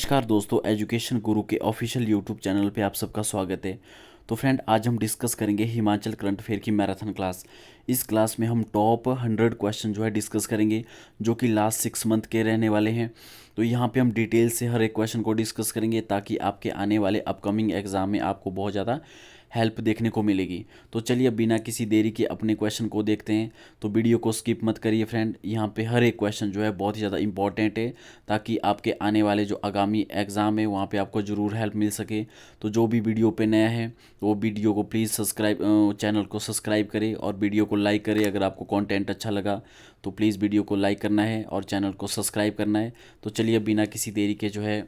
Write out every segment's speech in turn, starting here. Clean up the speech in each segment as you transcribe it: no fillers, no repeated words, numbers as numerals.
नमस्कार दोस्तों, एजुकेशन गुरु के ऑफिशियल यूट्यूब चैनल पे आप सबका स्वागत है। तो फ्रेंड, आज हम डिस्कस करेंगे हिमाचल करंट अफेयर की मैराथन क्लास। इस क्लास में हम टॉप 100 क्वेश्चन जो है डिस्कस करेंगे, जो कि लास्ट 6 मंथ के रहने वाले हैं। तो यहाँ पे हम डिटेल से हर एक क्वेश्चन को डिस्कस करेंगे, ताकि आपके आने वाले अपकमिंग एग्जाम में आपको बहुत ज़्यादा हेल्प देखने को मिलेगी। तो चलिए अब बिना किसी देरी के अपने क्वेश्चन को देखते हैं। तो वीडियो को स्किप मत करिए फ्रेंड, यहाँ पे हर एक क्वेश्चन जो है बहुत ही ज़्यादा इंपॉर्टेंट है, ताकि आपके आने वाले जो आगामी एग्ज़ाम है वहाँ पे आपको ज़रूर हेल्प मिल सके। तो जो भी वीडियो पे नया है वो वीडियो को प्लीज़ चैनल को सब्सक्राइब करें और वीडियो को लाइक करें। अगर आपको कंटेंट अच्छा लगा तो प्लीज़ वीडियो को लाइक करना है और चैनल को सब्सक्राइब करना है। तो चलिए बिना किसी देरी के जो है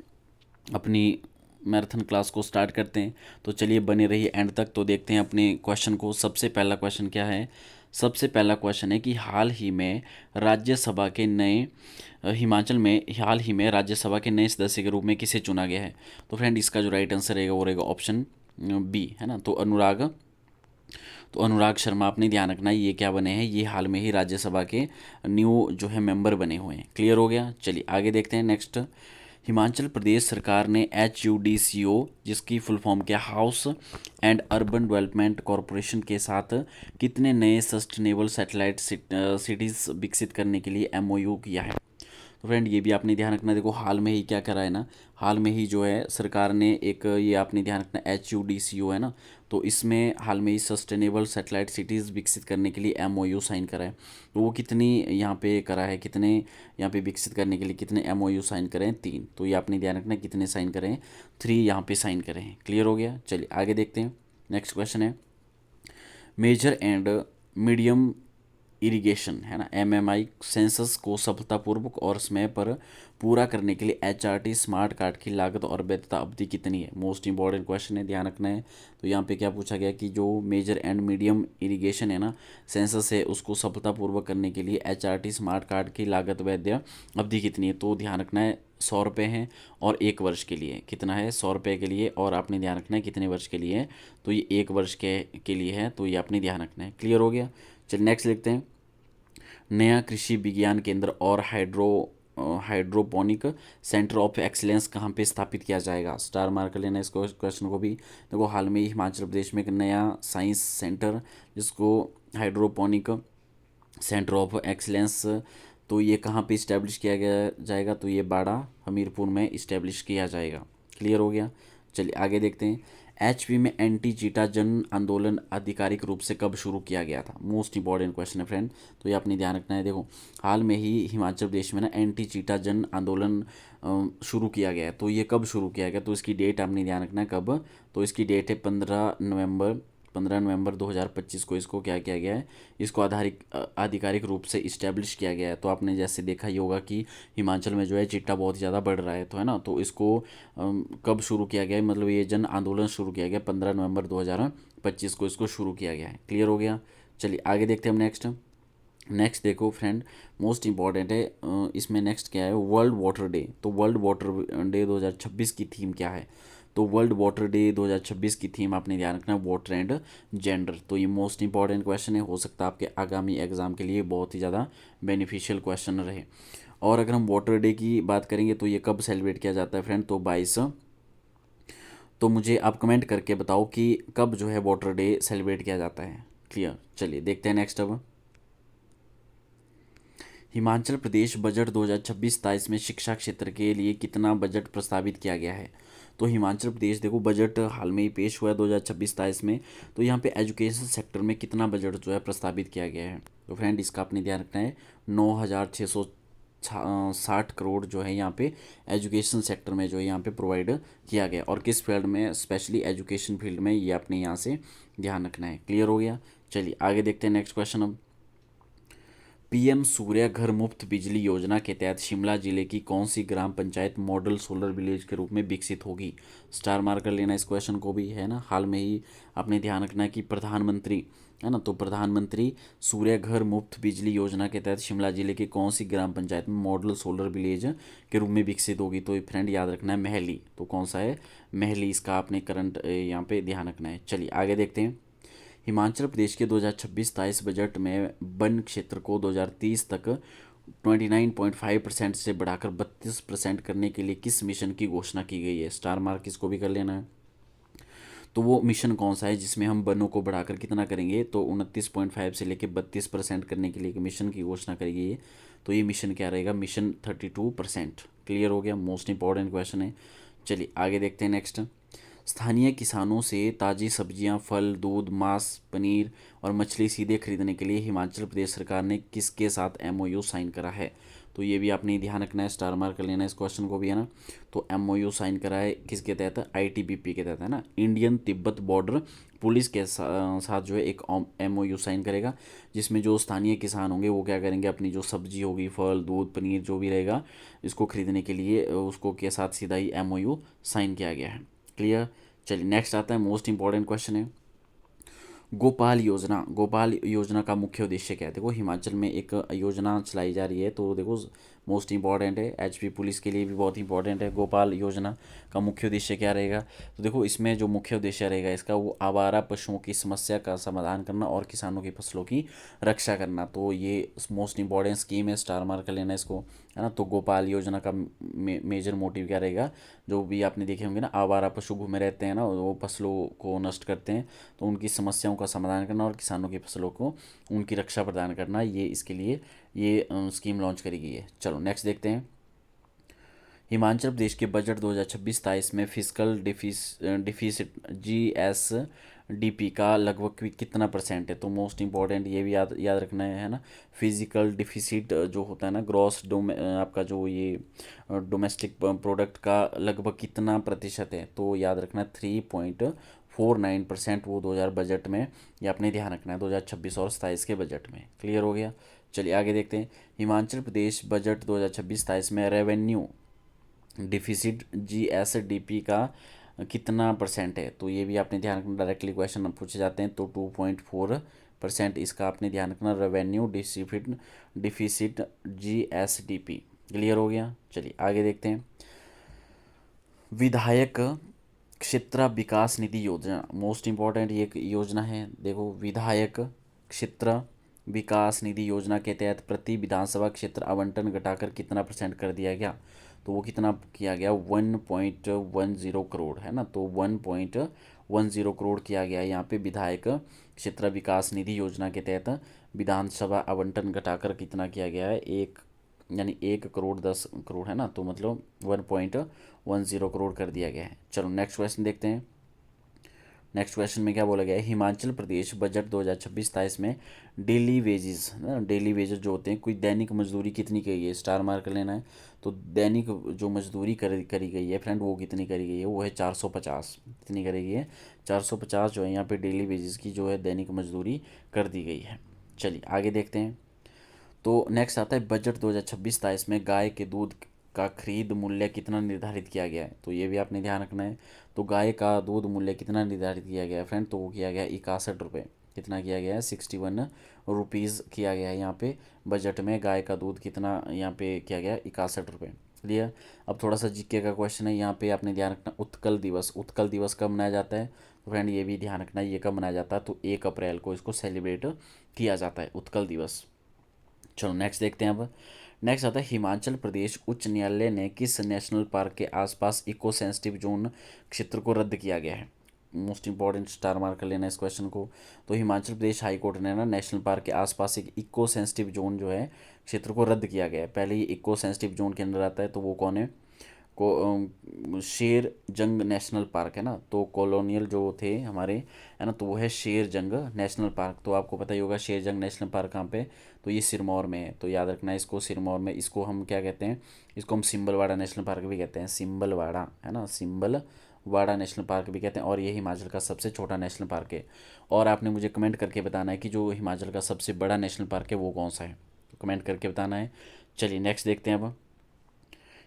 अपनी मैराथन क्लास को स्टार्ट करते हैं। तो चलिए बने रहिए एंड तक। तो देखते हैं अपने क्वेश्चन को। सबसे पहला क्वेश्चन क्या है? सबसे पहला क्वेश्चन है कि हाल ही में राज्यसभा के नए हिमाचल में हाल ही में राज्यसभा के नए सदस्य के रूप में किसे चुना गया है? तो फ्रेंड, इसका जो राइट आंसर रहेगा वो रहेगा ऑप्शन बी, है ना। तो अनुराग शर्मा, आपने ध्यान रखना है, ये क्या बने हैं? ये हाल में ही राज्यसभा के न्यू जो है मेंबर बने हुए हैं। क्लियर हो गया। चलिए आगे देखते हैं नेक्स्ट। हिमाचल प्रदेश सरकार ने HUDCO, जिसकी फुल फॉर्म क्या, house and urban development corporation के साथ कितने नए सस्टेनेबल सैटेलाइट सिटीज़ विकसित करने के लिए MOU किया है? तो फ्रेंड, ये भी आपने ध्यान रखना। देखो हाल में ही क्या करा है ना, हाल में ही जो है सरकार ने एक, ये आपने ध्यान रखना, HUDCO है ना, तो इसमें हाल में ही सस्टेनेबल सैटेलाइट सिटीज़ विकसित करने के लिए MOU साइन करा है। तो वो कितनी यहाँ पे करा है, कितने यहाँ पे विकसित करने के लिए कितने MOU साइन करें? 3। तो ये आपने ध्यान रखना, कितने साइन करें? 3 यहाँ पे साइन करें हैं। क्लियर हो गया। चलिए आगे देखते हैं। नेक्स्ट क्वेश्चन है, मेजर एंड मीडियम इरिगेशन, है ना, MMI सेंसस को सफलतापूर्वक और समय पर पूरा करने के लिए HRT स्मार्ट कार्ड की लागत और वैधता अवधि कितनी है? मोस्ट इंपॉर्टेंट क्वेश्चन है, ध्यान रखना है। तो यहाँ पे क्या पूछा गया कि जो मेजर एंड मीडियम इरिगेशन है ना, सेंसस है, उसको सफलतापूर्वक करने के लिए HRT स्मार्ट कार्ड की लागत वैध अवधि कितनी है? तो ध्यान रखना है 100 रुपये हैं, और 1 वर्ष के लिए कितना है? 100 रुपये के लिए, और आपने ध्यान रखना है कितने वर्ष के लिए है? तो ये 1 वर्ष के लिए है, तो ये आपने ध्यान रखना है। क्लियर हो गया। चलिए नेक्स्ट लिखते हैं। नया कृषि विज्ञान केंद्र और हाइड्रोपोनिक सेंटर ऑफ एक्सीलेंस कहाँ पे स्थापित किया जाएगा? स्टार मार्क कर लेना इसको, क्वेश्चन को भी। देखो हाल में ही हिमाचल प्रदेश में एक नया साइंस सेंटर, जिसको हाइड्रोपोनिक सेंटर ऑफ एक्सीलेंस, तो ये कहाँ पे इस्टेब्लिश किया गया जाएगा? तो ये बाड़ा हमीरपुर में इस्टेब्लिश किया जाएगा। क्लियर हो गया। चलिए आगे देखते हैं। HP में एंटी चीटा जन आंदोलन आधिकारिक रूप से कब शुरू किया गया था? मोस्ट इंपॉर्टेंट क्वेश्चन है फ्रेंड, तो ये आपने ध्यान रखना है। देखो हाल में ही हिमाचल प्रदेश में ना एंटी चीटा जन आंदोलन शुरू किया गया है। तो ये कब शुरू किया गया? तो इसकी डेट आपने ध्यान रखना है कब। तो इसकी डेट है 15 नवंबर 2025 को इसको क्या किया गया है? इसको आधिकारिक रूप से इस्टेब्लिश किया गया है। तो आपने जैसे देखा ही होगा कि हिमाचल में जो है चिट्टा बहुत ज़्यादा बढ़ रहा है, तो है ना, तो इसको कब शुरू किया गया है? मतलब ये जन आंदोलन शुरू किया गया 15 नवंबर 2025 को इसको शुरू किया गया है। क्लियर हो गया। चलिए आगे देखते हैं हम नेक्स्ट देखो फ्रेंड, मोस्ट इंपॉर्टेंट है। इसमें नेक्स्ट क्या है? World water day. तो वर्ल्ड वाटर डे 2026 की थीम क्या है? तो वर्ल्ड वाटर डे 2026 की थीम आपने ध्यान रखना है, वाटर एंड जेंडर। तो ये मोस्ट इंपॉर्टेंट क्वेश्चन है, हो सकता है आपके आगामी एग्जाम के लिए बहुत ही ज़्यादा बेनिफिशियल क्वेश्चन रहे। और अगर हम वाटर डे की बात करेंगे तो ये कब सेलिब्रेट किया जाता है फ्रेंड? तो 22। तो मुझे आप कमेंट करके बताओ कि कब जो है वाटर डे सेलिब्रेट किया जाता है। क्लियर। चलिए देखते हैं नेक्स्ट। अब हिमाचल प्रदेश बजट 2026-27 में शिक्षा क्षेत्र के लिए कितना बजट प्रस्तावित किया गया है? तो हिमाचल प्रदेश देखो बजट हाल में ही पेश हुआ है 2026-27 में। तो यहाँ पे एजुकेशन सेक्टर में कितना बजट जो है प्रस्तावित किया गया है? तो फ्रेंड, इसका आपने ध्यान रखना है, 9,660 करोड़ जो है यहाँ पे एजुकेशन सेक्टर में जो है यहाँ पे प्रोवाइड किया गया। और किस फील्ड में? स्पेशली एजुकेशन फील्ड में, ये आपने यहाँ से ध्यान रखना है। क्लियर हो गया। चलिए आगे देखते हैं नेक्स्ट क्वेश्चन। अब PM सूर्य घर मुफ्त बिजली योजना के तहत शिमला जिले की कौन सी ग्राम पंचायत मॉडल सोलर विलेज के रूप में विकसित होगी? स्टार मार्क कर लेना इस क्वेश्चन को भी, है ना। हाल में ही आपने ध्यान रखना है कि प्रधानमंत्री, है ना, तो प्रधानमंत्री सूर्य घर मुफ्त बिजली योजना के तहत शिमला जिले की कौन सी ग्राम पंचायत में मॉडल सोलर विलेज के रूप में विकसित होगी? तो फ्रेंड याद रखना है महली। तो कौन सा है? महली। इसका आपने करंट यहाँ पे ध्यान रखना है। चलिए आगे देखते हैं। हिमाचल प्रदेश के 2026-27 बजट में वन क्षेत्र को 2030 तक 29.5% से बढ़ाकर 32% करने के लिए किस मिशन की घोषणा की गई है? स्टार मार्क इसको भी कर लेना है। तो वो मिशन कौन सा है जिसमें हम वनों को बढ़ाकर कितना करेंगे? तो 29.5 से लेकर 32% करने के लिए एक मिशन की घोषणा करी गई है। तो ये मिशन क्या रहेगा? मिशन 32%। क्लियर हो गया? मोस्ट इंपॉर्टेंट क्वेश्चन है। चलिए आगे देखते हैं नेक्स्ट। स्थानीय किसानों से ताज़ी सब्जियां, फल, दूध, मांस, पनीर और मछली सीधे खरीदने के लिए हिमाचल प्रदेश सरकार ने किसके साथ एमओयू साइन करा है? तो ये भी आपने ध्यान रखना है, स्टार मार्क कर लेना है इस क्वेश्चन को भी, है ना। तो एमओयू साइन करा है किसके तहत? आईटीबीपी के तहत, है ना। इंडियन तिब्बत बॉर्डर पुलिस के साथ जो है एक एमओयू साइन करेगा, जिसमें जो स्थानीय किसान होंगे वो क्या करेंगे? अपनी जो सब्जी होगी, फल, दूध, पनीर जो भी रहेगा, इसको खरीदने के लिए उसको के साथ सीधा ही एमओयू साइन किया गया है। क्लियर? चलिए नेक्स्ट आता है, मोस्ट इंपॉर्टेंट क्वेश्चन है, गोपाल योजना। गोपाल योजना का मुख्य उद्देश्य क्या है? देखो हिमाचल में एक योजना चलाई जा रही है, तो देखो मोस्ट इंपॉर्टेंट है, एचपी पुलिस के लिए भी बहुत इंपॉर्टेंट है। गोपाल योजना का मुख्य उद्देश्य क्या रहेगा? तो देखो इसमें जो मुख्य उद्देश्य रहेगा इसका, वो आवारा पशुओं की समस्या का समाधान करना और किसानों की फसलों की रक्षा करना। तो ये मोस्ट इंपॉर्टेंट स्कीम है, स्टार मार्क कर लेना इसको, है ना। तो गोपाल योजना का मेजर मोटिव क्या रहेगा? जो भी आपने देखे होंगे ना, आवारा पशु घूमे रहते हैं ना, वो फसलों को नष्ट करते हैं, तो उनकी समस्याओं का समाधान करना और किसानों की फसलों को उनकी रक्षा प्रदान करना, ये इसके लिए ये स्कीम लॉन्च करी गई है। चलो नेक्स्ट देखते हैं। हिमाचल प्रदेश के बजट 2026-27 में फिजिकल डिफिसिट जीएसडीपी का लगभग कितना परसेंट है? तो मोस्ट इंपॉर्टेंट ये भी याद याद रखना है ना। फिजिकल डिफिसिट जो होता है ना, ग्रॉस आपका जो ये डोमेस्टिक प्रोडक्ट का लगभग कितना प्रतिशत है? तो याद रखना 3.49% वो 2000 बजट में, ये आपने ध्यान रखना है 2026 और 27 के बजट में। क्लियर हो गया? चलिए आगे देखते हैं। हिमाचल प्रदेश बजट 2026-27 में रेवेन्यू डिफिसिट जीएसडीपी का कितना परसेंट है? तो ये भी आपने ध्यान रखना, डायरेक्टली क्वेश्चन पूछे जाते हैं। तो 2.4% इसका आपने ध्यान रखना, रेवेन्यू डिफिसिट जीएसडीपी। क्लियर हो गया? चलिए आगे देखते हैं। विधायक क्षेत्र विकास निधि योजना, मोस्ट इंपॉर्टेंट ये एक योजना है। देखो विधायक क्षेत्र विकास निधि योजना के तहत प्रति विधानसभा क्षेत्र आवंटन घटाकर कितना परसेंट कर दिया गया? तो वो कितना किया गया? 1.10 करोड़, है ना। तो 1.10 करोड़ किया गया है यहाँ पे विधायक क्षेत्र विकास निधि योजना के तहत। विधानसभा आवंटन घटाकर कितना किया गया है? एक, यानी 1 करोड़ 10 करोड़, है ना। तो मतलब 1.10 करोड़ कर दिया गया है। चलो नेक्स्ट क्वेश्चन देखते हैं। नेक्स्ट क्वेश्चन में क्या बोला गया है? हिमाचल प्रदेश बजट 2026-27 में डेली वेजेस, डेली वेजेस जो होते हैं, कोई दैनिक मजदूरी कितनी की गई है? स्टार मार्क कर लेना है। तो दैनिक जो मजदूरी करी गई है फ्रेंड, वो कितनी करी गई है? वो है 450। कितनी करी गई है? 450 जो है यहाँ पे डेली वेजेस की जो है दैनिक मजदूरी कर दी गई है। चलिए आगे देखते हैं। तो नेक्स्ट आता है बजट 2026-27 में गाय के दूध का खरीद मूल्य कितना निर्धारित किया गया है? तो ये भी आपने ध्यान रखना है। तो गाय का दूध मूल्य कितना निर्धारित किया गया है फ्रेंड? तो वो किया गया 61 रुपये। कितना किया गया है? 61 रुपीज़ किया गया है यहाँ पे बजट में। गाय का दूध कितना यहाँ पे किया गया? 61 रुपये। क्लियर? अब थोड़ा सा जीके का क्वेश्चन है, यहाँ पे आपने ध्यान रखना, उत्कल दिवस। उत्कल दिवस कब मनाया जाता है? तो फ्रेंड ये भी ध्यान रखना, ये कब मनाया जाता है? तो 1 अप्रैल को इसको सेलिब्रेट किया जाता है, उत्कल दिवस। चलो नेक्स्ट देखते हैं। अब नेक्स्ट आता है, हिमाचल प्रदेश उच्च न्यायालय ने किस नेशनल पार्क के आसपास इको सेंसिटिव जोन क्षेत्र को रद्द किया गया है? मोस्ट इंपॉर्टेंट, स्टार मार्क कर लेना इस क्वेश्चन को। तो हिमाचल प्रदेश हाई कोर्ट ने ना नेशनल पार्क के आसपास एक इको सेंसिटिव जोन जो है क्षेत्र को रद्द किया गया है। पहले ये इको सेंसिटिव जोन के अंदर आता है, तो वो कौन है? शेर जंग नेशनल पार्क, है ना। तो कॉलोनियल जो थे हमारे, है ना, तो वो है शेर जंग नेशनल पार्क। तो आपको पता ही होगा शेर जंग नेशनल पार्क कहाँ पे? तो ये सिरमौर में है। तो याद रखना है इसको, सिरमौर में। इसको हम क्या कहते हैं? इसको हम सिंबलवाड़ा नेशनल पार्क भी कहते हैं, सिंबलवाड़ा, है ना, सिंबलवाड़ा नेशनल पार्क भी कहते हैं। और ये हिमाचल का सबसे छोटा नेशनल पार्क है। और आपने मुझे कमेंट करके बताना है कि जो हिमाचल का सबसे बड़ा नेशनल पार्क है वो कौन सा है, तो कमेंट करके बताना है। चलिए नेक्स्ट देखते हैं। अब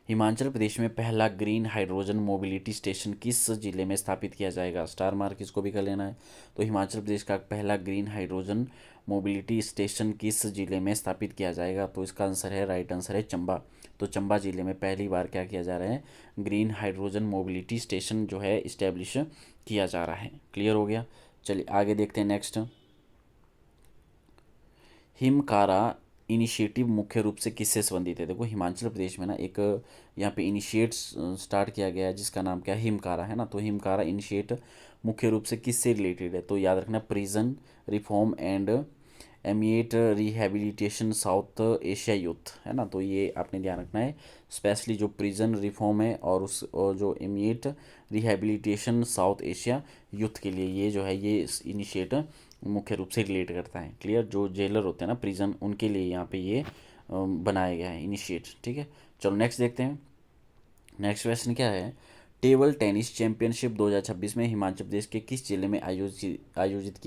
हिमाचल प्रदेश में पहला ग्रीन हाइड्रोजन मोबिलिटी स्टेशन किस जिले में स्थापित किया जाएगा? स्टार मार्क इसको भी कर लेना है। तो हिमाचल प्रदेश का पहला ग्रीन हाइड्रोजन मोबिलिटी स्टेशन किस जिले में स्थापित किया जाएगा? तो इसका आंसर है, राइट आंसर है चंबा। तो चंबा जिले में पहली बार क्या किया जा रहा है? ग्रीन हाइड्रोजन मोबिलिटी स्टेशन जो है इस्टेब्लिश किया जा रहा है। क्लियर हो गया? चलिए आगे देखते हैं नेक्स्ट। हिमकारा इनिशिएटिव मुख्य रूप से किससे संबंधित है? देखो हिमाचल प्रदेश में ना एक यहाँ पे इनिशिएट स्टार्ट किया गया है जिसका नाम क्या है, हिमकारा, है ना। तो हिमकारा इनिशिएट मुख्य रूप से किससे रिलेटेड है? तो याद रखना प्रिजन रिफॉर्म एंड एमिएट रिहेबिलिटेशन साउथ एशिया यूथ, है ना। तो ये आपने ध्यान रखना है, स्पेशली जो प्रिजन रिफॉर्म है और जो एमिएट रिहेबिलिटेशन साउथ एशिया यूथ के लिए ये जो है ये इनिशिएट मुख्य रूप से रिलेट करता है। क्लियर? जो जेलर होते हैं ना प्रिजन, उनके लिए यहाँ पे ये बनाया गया है इनिशिएट। ठीक है, चलो नेक्स्ट देखते हैं। नेक्स्ट क्वेश्चन क्या है? टेबल टेनिस चैंपियनशिप 2026 में हिमाचल प्रदेश के किस जिले में आयोजित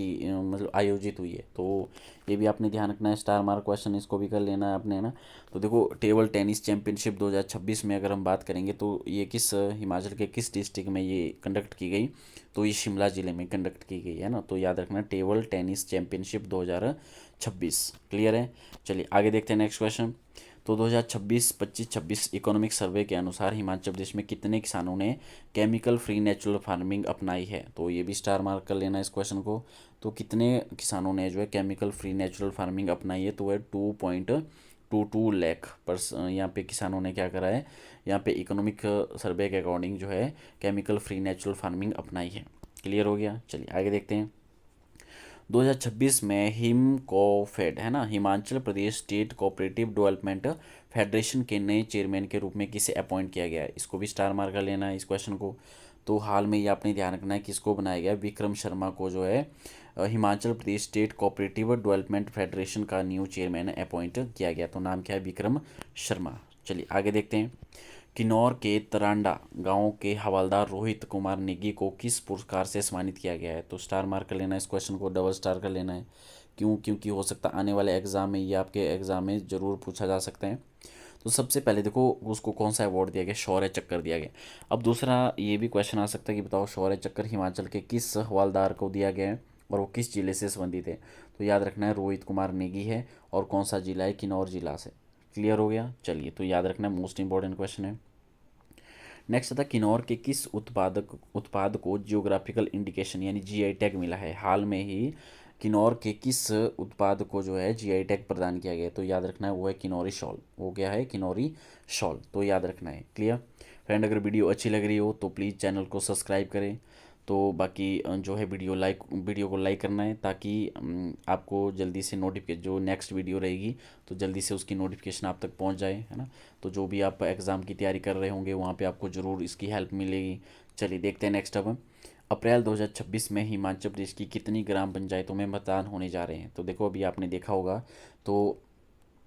हुई है? तो ये भी आपने ध्यान रखना है, स्टार मार्क क्वेश्चन, इसको भी कर लेना है आपने, है ना। तो देखो टेबल टेनिस चैंपियनशिप 2026 में अगर हम बात करेंगे तो ये किस हिमाचल के किस डिस्ट्रिक्ट में ये कंडक्ट की गई? तो ये शिमला ज़िले में कंडक्ट की गई, है ना। तो याद रखना टेबल टेनिस चैंपियनशिप 2026। क्लियर है? चलिए आगे देखते हैं नेक्स्ट क्वेश्चन। तो 2026 इकोनॉमिक सर्वे के अनुसार हिमाचल प्रदेश में कितने किसानों ने केमिकल फ्री नेचुरल फार्मिंग अपनाई है? तो ये भी स्टार मार्क कर लेना इस क्वेश्चन को। तो कितने किसानों ने जो है केमिकल फ्री नेचुरल फार्मिंग अपनाई है? तो वह 2.22 लाख पर यहाँ पे किसानों ने क्या करा है, यहाँ पे इकोनॉमिक सर्वे के अकॉर्डिंग जो है केमिकल फ्री नेचुरल फार्मिंग अपनाई है। क्लियर हो गया? चलिए आगे देखते हैं। 2026 में हिमकोफेड, है ना, Himachal Pradesh state cooperative development federation के नए चेयरमैन के रूप में किसे अपॉइंट किया गया है? इसको भी स्टार मार्क कर लेना है इस क्वेश्चन को। तो हाल में ये आपने ध्यान रखना है किसको बनाया गया? विक्रम शर्मा को जो है Himachal Pradesh state cooperative development federation का न्यू चेयरमैन अपॉइंट किया गया। तो नाम क्या है? विक्रम शर्मा। चलिए आगे देखते हैं। किन्नौर के तरांडा गांव के हवलदार रोहित कुमार नेगी को किस पुरस्कार से सम्मानित किया गया है? तो स्टार मार्क कर लेना है इस क्वेश्चन को, डबल स्टार कर लेना है। क्यों? क्योंकि हो सकता है आने वाले एग्जाम में ये आपके एग्जाम में ज़रूर पूछा जा सकता है। तो सबसे पहले देखो उसको कौन सा अवार्ड दिया गया? शौर्य चक्कर दिया गया। अब दूसरा ये भी क्वेश्चन आ सकता है कि बताओ शौर्य चक्कर हिमाचल के किस हवलदार को दिया गया है और वो किस जिले से संबंधित है? तो याद रखना है रोहित कुमार नेगी है, और कौन सा जिला है? किन्नौर जिला से। क्लियर हो गया? चलिए, तो याद रखना है, मोस्ट इंपॉर्टेंट क्वेश्चन है। नेक्स्ट था किन्नौर के किस उत्पाद को जियोग्राफिकल इंडिकेशन यानी जीआई टैग मिला है? हाल में ही किन्नौर के किस उत्पाद को जो है जीआई टैग प्रदान किया गया है? तो याद रखना है वो है किन्नौरी शॉल। वो क्या है? किन्नौरी शॉल। तो याद रखना है। Clear friend? अगर वीडियो अच्छी लग रही हो तो प्लीज़ चैनल को सब्सक्राइब करें। तो बाकी जो है वीडियो को लाइक करना है ताकि आपको जल्दी से नोटिफिकेशन, जो नेक्स्ट वीडियो रहेगी तो जल्दी से उसकी नोटिफिकेशन आप तक पहुंच जाए, है ना। तो जो भी आप एग्ज़ाम की तैयारी कर रहे होंगे वहाँ पे आपको ज़रूर इसकी हेल्प मिलेगी। चलिए देखते हैं नेक्स्ट। अब अप्रैल 2026 में हिमाचल प्रदेश की कितनी ग्राम पंचायतों में मतदान होने जा रहे हैं? तो देखो अभी आपने देखा होगा तो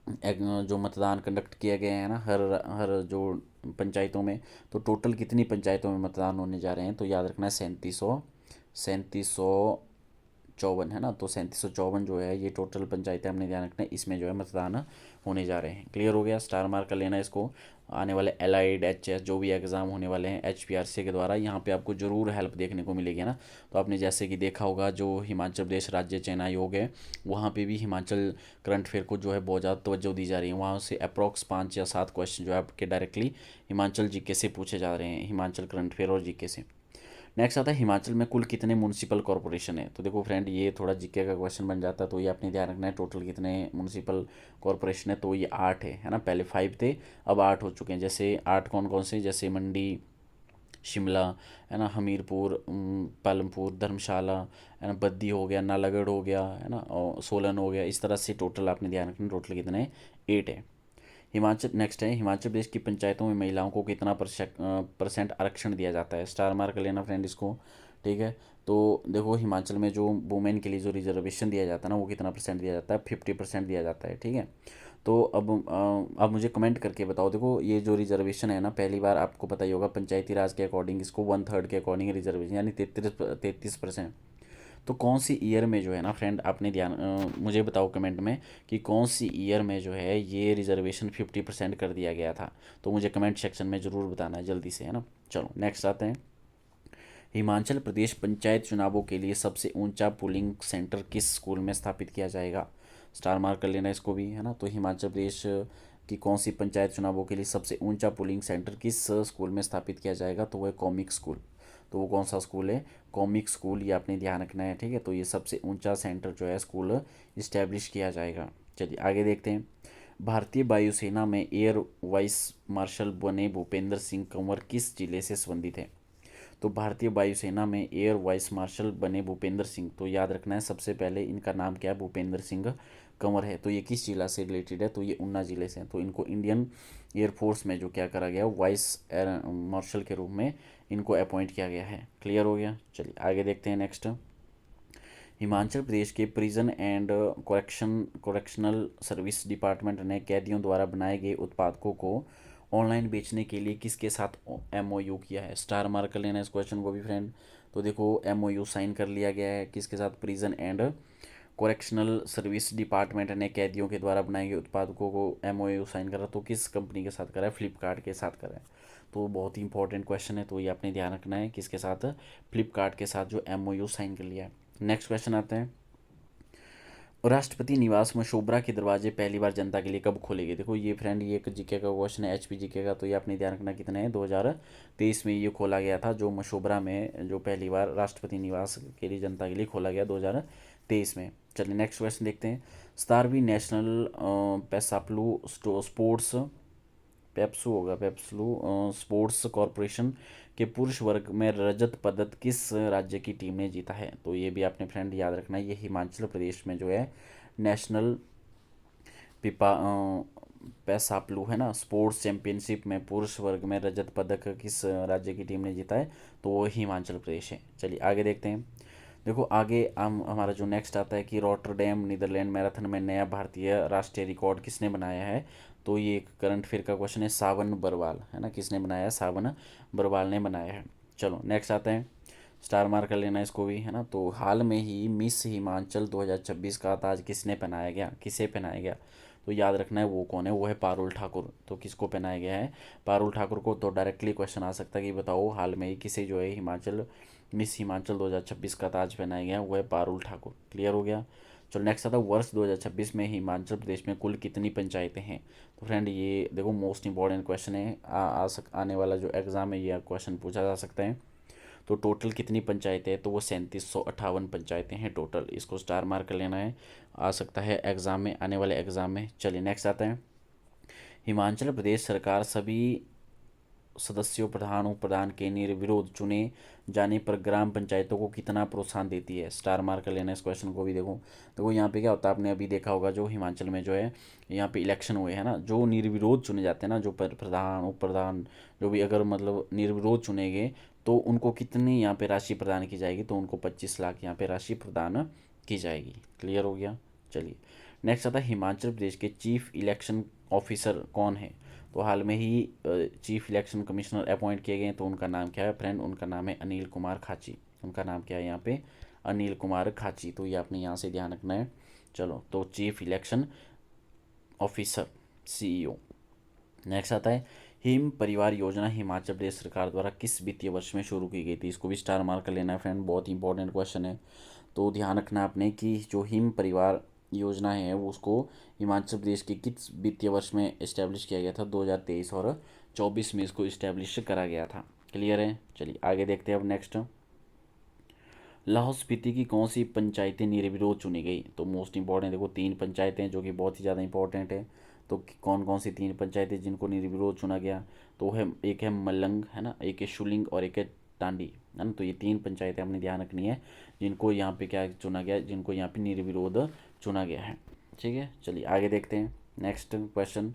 जो मतदान कंडक्ट किया गया है ना हर हर जो पंचायतों में, तो टोटल कितनी पंचायतों में मतदान होने जा रहे हैं? तो याद रखना है 3754, है ना। तो 3754 जो है ये टोटल पंचायतें हमने ध्यान रखना है, इसमें जो है मतदान होने जा रहे हैं। क्लियर हो गया? स्टार मार्क कर लेना इसको। आने वाले एलाइड एचएस जो भी एग्ज़ाम होने वाले हैं एचपीआरसी के द्वारा यहाँ पे आपको ज़रूर हेल्प देखने को मिलेगी ना। तो आपने जैसे कि देखा होगा जो हिमाचल प्रदेश राज्य चयन आयोग है वहाँ पे भी हिमाचल करंट अफेयर को जो है बहुत ज़्यादा तवज्जो दी जा रही है। वहाँ से अप्रॉक्स 5 या 7 क्वेश्चन जो है आपके डायरेक्टली हिमाचल जीके से पूछे जा रहे हैं, हिमाचल करंट अफेयर और जीके से। नेक्स्ट आता है हिमाचल में कुल कितने म्यूनसिपल कॉरपोरेशन है? तो देखो फ्रेंड ये थोड़ा जीके का क्वेश्चन बन जाता है, तो ये आपने ध्यान रखना है टोटल कितने म्यूनसिपल कॉरपोरेशन है। तो ये 8 है ना। पहले 5 थे, अब 8 हो चुके हैं। जैसे 8 कौन कौन से? जैसे मंडी, शिमला, है ना, हमीरपुर, पालमपुर, धर्मशाला, है ना, बद्दी हो गया, नालागढ़ हो गया, है ना, और सोलन हो गया। इस तरह से टोटल आपने ध्यान रखना, टोटल कितने? 8 है। हिमाचल नेक्स्ट है हिमाचल प्रदेश की पंचायतों में महिलाओं को कितना परसेंट आरक्षण दिया जाता है? स्टार मार्क लेना फ्रेंड इसको। ठीक है, तो देखो हिमाचल में जो वुमेन के लिए जो रिजर्वेशन दिया जाता है ना वो कितना परसेंट दिया जाता है? 50% दिया जाता है। ठीक है, तो अब मुझे कमेंट करके बताओ। देखो ये जो रिजर्वेशन है ना, पहली बार आपको पता ही होगा पंचायती राज के अकॉर्डिंग इसको 1/3 के अकॉर्डिंग रिजर्वेशन यानी 33%। तो कौन सी ईयर में जो है ना फ्रेंड आपने मुझे बताओ कमेंट में कि कौन सी ईयर में जो है ये रिजर्वेशन 50% कर दिया गया था? तो मुझे कमेंट सेक्शन में ज़रूर बताना है जल्दी से, है ना। चलो नेक्स्ट आते हैं। हिमाचल प्रदेश पंचायत चुनावों के लिए सबसे ऊंचा पोलिंग सेंटर किस स्कूल में स्थापित किया जाएगा? स्टार मार्क कर लेना इसको भी, है ना। तो हिमाचल प्रदेश की कौन सी पंचायत चुनावों के लिए सबसे ऊंचा पोलिंग सेंटर किस स्कूल में स्थापित किया जाएगा? तो वह कॉमिक स्कूल। तो वो कौन सा स्कूल है? कॉमिक स्कूल, ये आपने ध्यान रखना है। ठीक है, तो ये सबसे ऊंचा सेंटर जो है स्कूल इस्टेब्लिश किया जाएगा। चलिए आगे देखते हैं। भारतीय वायुसेना में एयर वाइस मार्शल बने भूपेंद्र सिंह कंवर किस जिले से संबंधित है? तो भारतीय वायुसेना में एयर वाइस मार्शल बने भूपेंद्र सिंह, तो याद रखना है सबसे पहले इनका नाम क्या है, भूपेंद्र सिंह कंवर है। तो ये किस जिला से रिलेटेड है? तो ये ऊना जिले से है। तो इनको इंडियन एयरफोर्स में जो क्या करा गया, वाइस एयर मार्शल के रूप में इनको अपॉइंट किया गया है। क्लियर हो गया? चलिए आगे देखते हैं नेक्स्ट। हिमाचल प्रदेश के prison and correctional service department ने कैदियों द्वारा बनाए गए उत्पादों को ऑनलाइन बेचने के लिए किसके साथ एमओयू किया है? स्टार मार्क कर लेना इस क्वेश्चन को भी फ्रेंड। तो देखो एमओयू साइन कर लिया गया है किसके साथ? Prison and correctional service department ने कैदियों के द्वारा बनाए गए उत्पादों को एमओयू साइन करा, तो किस कंपनी के साथ करा है? फ्लिपकार्ट के साथ करा है। तो बहुत ही इंपॉर्टेंट क्वेश्चन है, तो ये आपने ध्यान रखना है किसके साथ? फ्लिपकार्ट के साथ जो एमओयू साइन कर लिया है। नेक्स्ट क्वेश्चन आते हैं, राष्ट्रपति निवास मशोबरा के दरवाजे पहली बार जनता के लिए कब खोले गए? देखो ये फ्रेंड ये एक जीके का क्वेश्चन है, एचपी जीके का, तो ये आपने ध्यान रखना कितने हैं, 2023 में ये खोला गया था, जो मशोबरा में जो पहली बार राष्ट्रपति निवास के लिए जनता के लिए खोला गया 2023 में। चलिए नेक्स्ट क्वेश्चन देखते हैं, 17वीं नेशनल पेसाप्लू स्पोर्ट्स पेप्सू होगा पेप्सलू स्पोर्ट्स कॉरपोरेशन के पुरुष वर्ग में रजत पदक किस राज्य की टीम ने जीता है? तो ये भी आपने फ्रेंड याद रखना है, ये हिमाचल प्रदेश में जो है नेशनल पिपा पैसाप्लू है ना, स्पोर्ट्स चैंपियनशिप में पुरुष वर्ग में रजत पदक किस राज्य की टीम ने जीता है? तो वो हिमाचल प्रदेश है। चलिए आगे देखते हैं, देखो आगे हम हमारा जो नेक्स्ट आता है कि रॉटरडैम नीदरलैंड मैराथन में नया भारतीय राष्ट्रीय रिकॉर्ड किसने बनाया है? तो ये एक करंट अफेयर का क्वेश्चन है, सावन बरवाल है ना, किसने बनाया है? सावन बरवाल ने बनाया है। चलो नेक्स्ट आता है, स्टार मार्क कर लेना इसको भी है ना। तो हाल में ही मिस हिमाचल 2026 का ताज किसने पहनाया गया, किसे पहनाया गया? तो याद रखना है वो कौन है, वो है पारुल ठाकुर। तो किसको पहनाया गया है? पारुल ठाकुर को। तो डायरेक्टली क्वेश्चन आ सकता है कि बताओ हाल में ही किसे जो है हिमाचल मिस हिमाचल 2026 का ताज पहनाया गया, वो है पारुल ठाकुर। क्लियर हो गया? चलो नेक्स्ट आता है, वर्ष 2026 में हिमाचल प्रदेश में कुल कितनी पंचायतें हैं? तो फ्रेंड ये देखो मोस्ट इंपॉर्टेंट क्वेश्चन है, आने वाला जो एग्ज़ाम है ये क्वेश्चन पूछा जा सकता है। तो टोटल कितनी पंचायतें हैं? तो वो 3758 पंचायतें हैं टोटल, इसको स्टार मार्क कर लेना है, आ सकता है एग्ज़ाम में, आने वाले एग्ज़ाम में। चलिए नेक्स्ट आता है, हिमाचल प्रदेश सरकार सभी सदस्यों प्रधान उप प्रधान के निर्विरोध चुने जाने पर ग्राम पंचायतों को कितना प्रोत्साहन देती है? स्टार मार्क कर लेना इस क्वेश्चन को भी। देखो देखो यहाँ पे क्या होता है, आपने अभी देखा होगा जो हिमाचल में जो है यहाँ पे इलेक्शन हुए हैं ना, जो निर्विरोध चुने जाते हैं ना, जो प्रधान उप प्रधान जो भी अगर मतलब निर्विरोध चुने गए तो उनको कितनी यहाँ पे राशि प्रदान की जाएगी? तो उनको 25 लाख यहाँ पे राशि प्रदान की जाएगी। क्लियर हो गया? चलिए नेक्स्ट आता है, हिमाचल प्रदेश के चीफ इलेक्शन ऑफिसर कौन है? तो हाल में ही चीफ इलेक्शन कमिश्नर अपॉइंट किए गए हैं, तो उनका नाम क्या है फ्रेंड? उनका नाम है अनिल कुमार खाची। उनका नाम क्या है यहाँ पे? अनिल कुमार खाची। तो ये आपने यहाँ से ध्यान रखना है। चलो तो chief election officer, CEO. Next आता है, हिम परिवार योजना हिमाचल प्रदेश सरकार द्वारा किस वित्तीय वर्ष में शुरू की गई थी? इसको भी स्टार मार्क कर लेना है फ्रेंड, बहुत इंपॉर्टेंट क्वेश्चन है। तो ध्यान रखना आपने कि जो हिम परिवार योजना है वो उसको हिमाचल प्रदेश के किस वित्तीय वर्ष में इस्टेब्लिश किया गया था? 2023 और 24 में इसको इस्टेब्लिश करा गया था। क्लियर है? चलिए आगे देखते हैं अब नेक्स्ट, लाहौल स्पीति की कौन सी पंचायतें निर्विरोध चुनी गई? तो मोस्ट इंपॉर्टेंट देखो 3 पंचायतें जो कि बहुत ही ज़्यादा इंपॉर्टेंट है। तो कौन कौन सी 3 पंचायतें जिनको निर्विरोध चुना गया? तो है एक है मलंग है ना, एक है शुलिंग और एक है टांडी है ना। तो ये 3 पंचायतें हमने ध्यान रखनी है जिनको यहाँ पे क्या चुना गया, जिनको यहाँ पे निर्विरोध चुना गया है। ठीक है, चलिए आगे देखते हैं नेक्स्ट क्वेश्चन,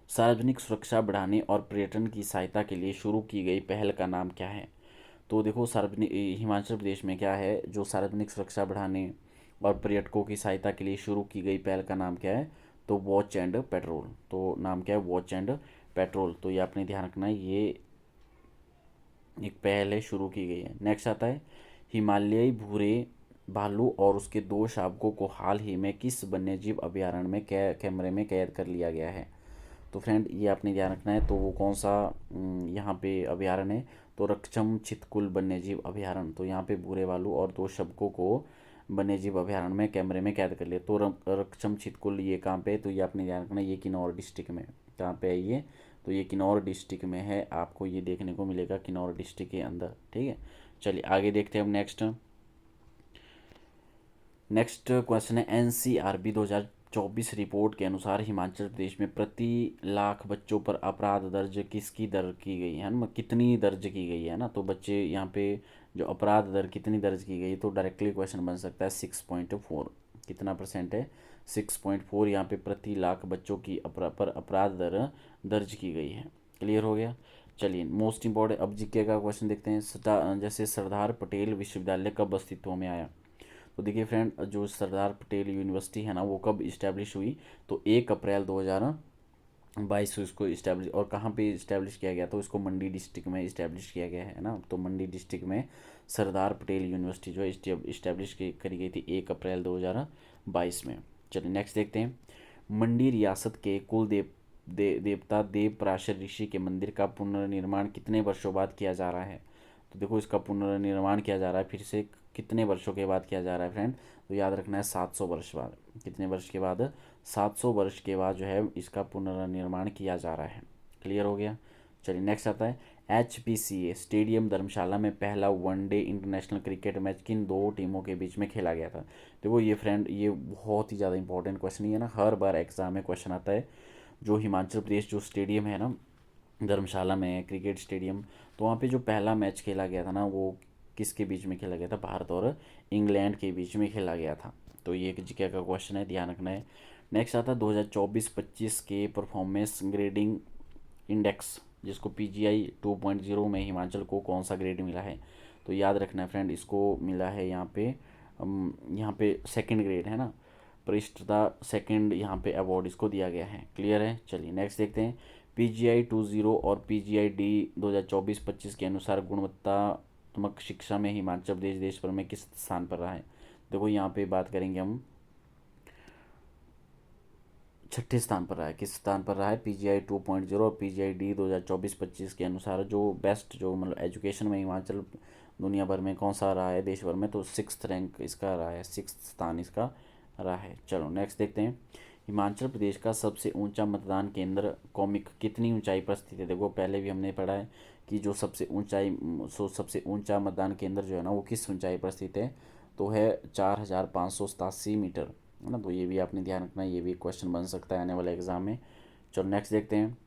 सार्वजनिक सुरक्षा बढ़ाने और पर्यटन की सहायता के लिए शुरू की गई पहल का नाम क्या है? तो देखो सार्वजनिक हिमाचल प्रदेश में क्या है, जो सार्वजनिक सुरक्षा बढ़ाने और पर्यटकों की सहायता के लिए शुरू की गई पहल का नाम क्या है? तो वॉच एंड पेट्रोल। तो नाम क्या है? Watch and petrol. तो ये आपने ध्यान रखना है, ये एक पहल है, शुरू की गई है। नेक्स्ट आता है, हिमालयी भूरे भालू और उसके 2 शावकों को हाल ही में किस वन्यजीव अभयारण्य में कैमरे में कैद कर लिया गया है? तो फ्रेंड ये आपने ध्यान रखना है, तो वो कौन सा यहाँ पे अभयारण्य है? तो रक्षम छितकुल वन्यजीव अभयारण्य। तो यहाँ पे भूरे भालू और 2 शावकों को वन्यजीव अभयारण्य में कैमरे में कैद कर लिया। तो रक्षम छितकुल ये कहाँ पे है? तो ये आपने ध्यान रखना है, ये किन्नौर डिस्ट्रिक्ट में। कहाँ पे है ये? तो ये किन्नौर डिस्ट्रिक्ट में है, आपको ये देखने को मिलेगा किन्नौर डिस्ट्रिक्ट के अंदर। ठीक है, चलिए आगे देखते हैं अब नेक्स्ट क्वेश्चन है, एनसीआरबी 2000 2024 रिपोर्ट के अनुसार हिमाचल प्रदेश में प्रति लाख बच्चों पर अपराध दर्ज किसकी दर की गई है ना, कितनी दर्ज की गई है ना, तो बच्चे यहाँ पे जो अपराध दर कितनी दर्ज की गई, तो डायरेक्टली क्वेश्चन बन सकता है 6.4। कितना परसेंट है? 6.4 यहाँ पे प्रति लाख बच्चों की पर अपराध दर दर्ज की गई है। क्लियर हो गया। चलिए मोस्ट इंपॉर्टेंट अब जीके का क्वेश्चन देखते हैं। जैसे सरदार पटेल विश्वविद्यालय कब अस्तित्व में आया? तो देखिए फ्रेंड, जो सरदार पटेल यूनिवर्सिटी है ना, वो कब इस्टेब्लिश हुई? तो 1 अप्रैल 2022 को इसको इस्टेब्लिश, और कहाँ पे इस्टेब्लिश किया गया? तो इसको मंडी डिस्ट्रिक्ट में इस्टेब्लिश किया गया है ना, तो मंडी डिस्ट्रिक्ट में सरदार पटेल यूनिवर्सिटी जो है इस्टेब्लिश करी गई थी 1 अप्रैल 2022 में। चलिए नेक्स्ट देखते हैं। मंडी रियासत के कुल देवता देव पराशर ऋषि के मंदिर का पुनर्निर्माण कितने वर्षों बाद किया जा रहा है? तो देखो इसका पुनर्निर्माण किया जा रहा है फिर से कितने वर्षों के बाद किया जा रहा है फ्रेंड? तो याद रखना है 700 वर्ष बाद। कितने वर्ष के बाद? 700 वर्ष के बाद जो है इसका पुनर्निर्माण किया जा रहा है। क्लियर हो गया। चलिए नेक्स्ट आता है। HPCA स्टेडियम धर्मशाला में पहला वनडे इंटरनेशनल क्रिकेट मैच किन दो टीमों के बीच में खेला गया था? देखो ये फ्रेंड, ये बहुत ही ज़्यादा इंपॉर्टेंट क्वेश्चन ही है ना, हर बार एग्जाम में क्वेश्चन आता है। जो हिमाचल प्रदेश जो स्टेडियम है ना, धर्मशाला में क्रिकेट स्टेडियम, तो वहाँ पे जो पहला मैच खेला गया था ना, वो किसके बीच में खेला गया था? भारत और इंग्लैंड के बीच में खेला गया था। तो ये एक जीके का क्वेश्चन है, ध्यान रखना है। नेक्स्ट आता है 2024-25 के परफॉर्मेंस ग्रेडिंग इंडेक्स, जिसको PGI 2.0 में हिमाचल को कौन सा ग्रेड मिला है? तो याद रखना है फ्रेंड, इसको मिला है यहाँ पे सेकंड ग्रेड है ना, परिष्टता सेकंड यहाँ पे अवार्ड इसको दिया गया है। क्लियर है। चलिए नेक्स्ट देखते हैं। PGI 2.0 और PGI D 2024-25 के अनुसार गुणवत्तात्मक शिक्षा में हिमाचल प्रदेश देश भर में किस स्थान पर रहा है? देखो यहाँ पे बात करेंगे हम, 6ठे स्थान पर रहा है। किस स्थान पर रहा है? PGI 2.0 और PGI D 2024-25 के अनुसार जो बेस्ट, जो मतलब एजुकेशन में हिमाचल दुनिया भर में कौन सा रहा है देश भर में? तो 6th रैंक इसका रहा है, 6th स्थान इसका रहा है। चलो नेक्स्ट देखते हैं। हिमाचल प्रदेश का सबसे ऊंचा मतदान केंद्र कॉमिक कितनी ऊंचाई पर स्थित है? देखो पहले भी हमने पढ़ा है कि जो सबसे ऊंचा मतदान केंद्र जो है ना, वो किस ऊंचाई पर स्थित है? तो है 4587 मीटर, है ना। तो ये भी आपने ध्यान रखना है, ये भी क्वेश्चन बन सकता है आने वाले एग्जाम में। चलो नेक्स्ट देखते हैं।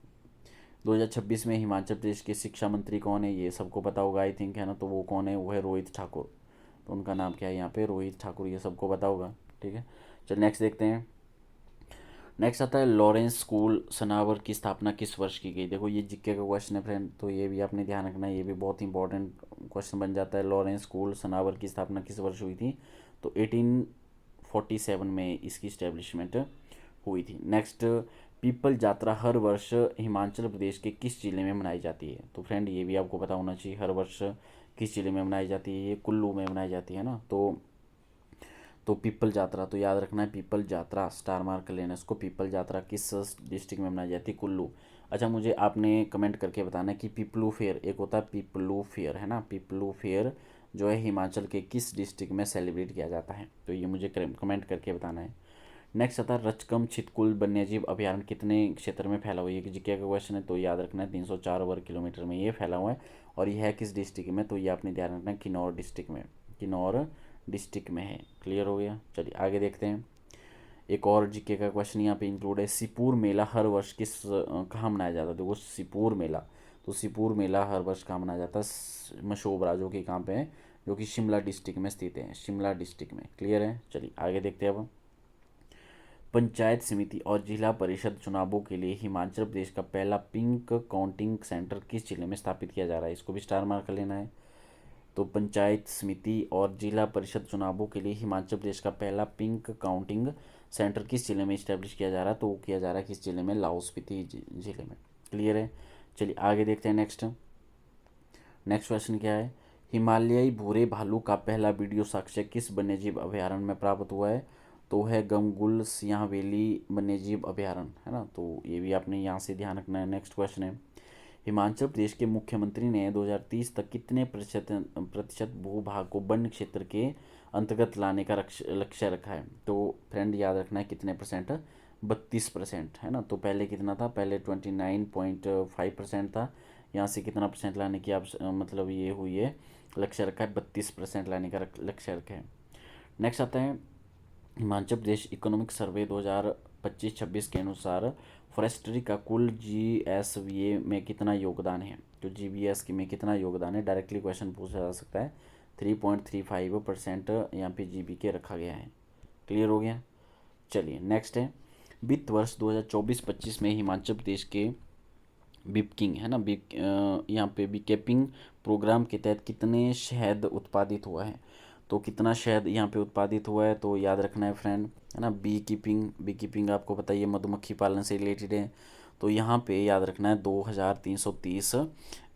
2026 में हिमाचल प्रदेश के शिक्षा मंत्री कौन है? ये सबको पता होगा आई थिंक, है ना। तो वो कौन है? वो है रोहित ठाकुर। तो उनका नाम क्या है यहाँ पे? रोहित ठाकुर, ये सबको पता होगा। ठीक है। चलो नेक्स्ट देखते हैं। नेक्स्ट आता है लॉरेंस स्कूल सनावर की स्थापना किस वर्ष की गई? देखो ये जीके का क्वेश्चन है फ्रेंड, तो ये भी आपने ध्यान रखना है, ये भी बहुत इंपॉर्टेंट क्वेश्चन बन जाता है। लॉरेंस स्कूल सनावर की स्थापना किस वर्ष हुई थी? तो 1847 में इसकी इस्टेब्लिशमेंट हुई थी। नेक्स्ट, पीपल यात्रा हर वर्ष हिमाचल प्रदेश के किस जिले में मनाई जाती है? तो फ्रेंड ये भी आपको पता होना चाहिए, हर वर्ष किस जिले में मनाई जाती है? ये कुल्लू में मनाई जाती है ना। तो पीपल यात्रा, तो याद रखना है पीपल यात्रा, स्टार मार्क कर लेना इसको। पीपल यात्रा किस डिस्ट्रिक्ट में मनाई जाती है? कुल्लू। अच्छा मुझे आपने कमेंट करके बताना है कि पीपलू फेयर, एक होता है पीपलू फेयर, है ना, पीपलू फेयर जो है हिमाचल के किस डिस्ट्रिक्ट में सेलिब्रेट किया जाता है? तो ये मुझे कमेंट करके बताना है। नेक्स्ट आता है रचकम छितकुल वन्यजीव अभयारण्य कितने क्षेत्र में फैला हुआ है? ये जीके का क्वेश्चन है, तो याद रखना है 304 वर्ग किलोमीटर में ये फैला हुआ है। और यह है किस डिस्ट्रिक्ट में? तो ये आपने ध्यान रखना है किन्नौर डिस्ट्रिक्ट में, किन्नौर डिस्ट्रिक्ट में है। क्लियर हो गया। चलिए आगे देखते हैं। एक और जीके का क्वेश्चन यहाँ पे इंक्लूड है। सिपुर मेला हर वर्ष कहाँ मनाया जाता है? देखो सिपुर मेला, तो सिपुर मेला हर वर्ष कहाँ मनाया जाता है? मशोबरा, जो कि कहाँ पे है? जो कि शिमला डिस्ट्रिक्ट में स्थित है, शिमला डिस्ट्रिक्ट में। क्लियर है। चलिए आगे देखते हैं अब। पंचायत समिति और जिला परिषद चुनावों के लिए हिमाचल प्रदेश का पहला पिंक काउंटिंग सेंटर किस जिले में स्थापित किया जा रहा है? इसको भी स्टार मार्क कर लेना है। तो पंचायत समिति और जिला परिषद चुनावों के लिए हिमाचल प्रदेश का पहला पिंक काउंटिंग सेंटर किस जिले में इस्टेब्लिश किया जा रहा है? तो वो किया जा रहा है किस जिले में? लाहौल स्पीति जिले में। क्लियर है। चलिए आगे देखते हैं। नेक्स्ट क्वेश्चन क्या है? हिमालयी भूरे भालू का पहला वीडियो साक्ष्य किस वन्यजीव अभयारण्य में प्राप्त हुआ है? तो है गंगुल सियाह वैली वन्यजीव अभयारण्य, है ना। तो ये भी आपने यहाँ से ध्यान रखना है। नेक्स्ट क्वेश्चन है। हिमाचल प्रदेश के मुख्यमंत्री ने 2030 तक कितने प्रतिशत भूभाग को वन क्षेत्र के अंतर्गत लाने का लक्ष्य रखा है? तो फ्रेंड याद रखना है कितने परसेंट? 32%, है ना। तो पहले कितना था? पहले 29.5% था। यहाँ से कितना परसेंट लाने की आप मतलब ये हुई है, लक्ष्य रखा है 32% लाने का लक्ष्य रखा है। नेक्स्ट आता है हिमाचल प्रदेश इकोनॉमिक सर्वे 2025-26 के अनुसार फॉरेस्ट्री का कुल जीएसवीए में कितना योगदान है। तो जीबीएस में कितना योगदान है, डायरेक्टली क्वेश्चन पूछा जा सकता है। 3.35% यहाँ पे जीबी के रखा गया है। क्लियर हो गया। चलिए नेक्स्ट है, वित्त वर्ष 2024-25 में हिमाचल प्रदेश के बिपकिंग है ना, यहाँ पे बीकेपिंग प्रोग्राम के तहत कितने शहद उत्पादित हुआ है। तो कितना शहद यहाँ पे उत्पादित हुआ है, तो याद रखना है फ्रेंड, है ना। बी कीपिंग आपको पता ही है, मधुमक्खी पालन से रिलेटेड है। तो यहाँ पे याद रखना है 2330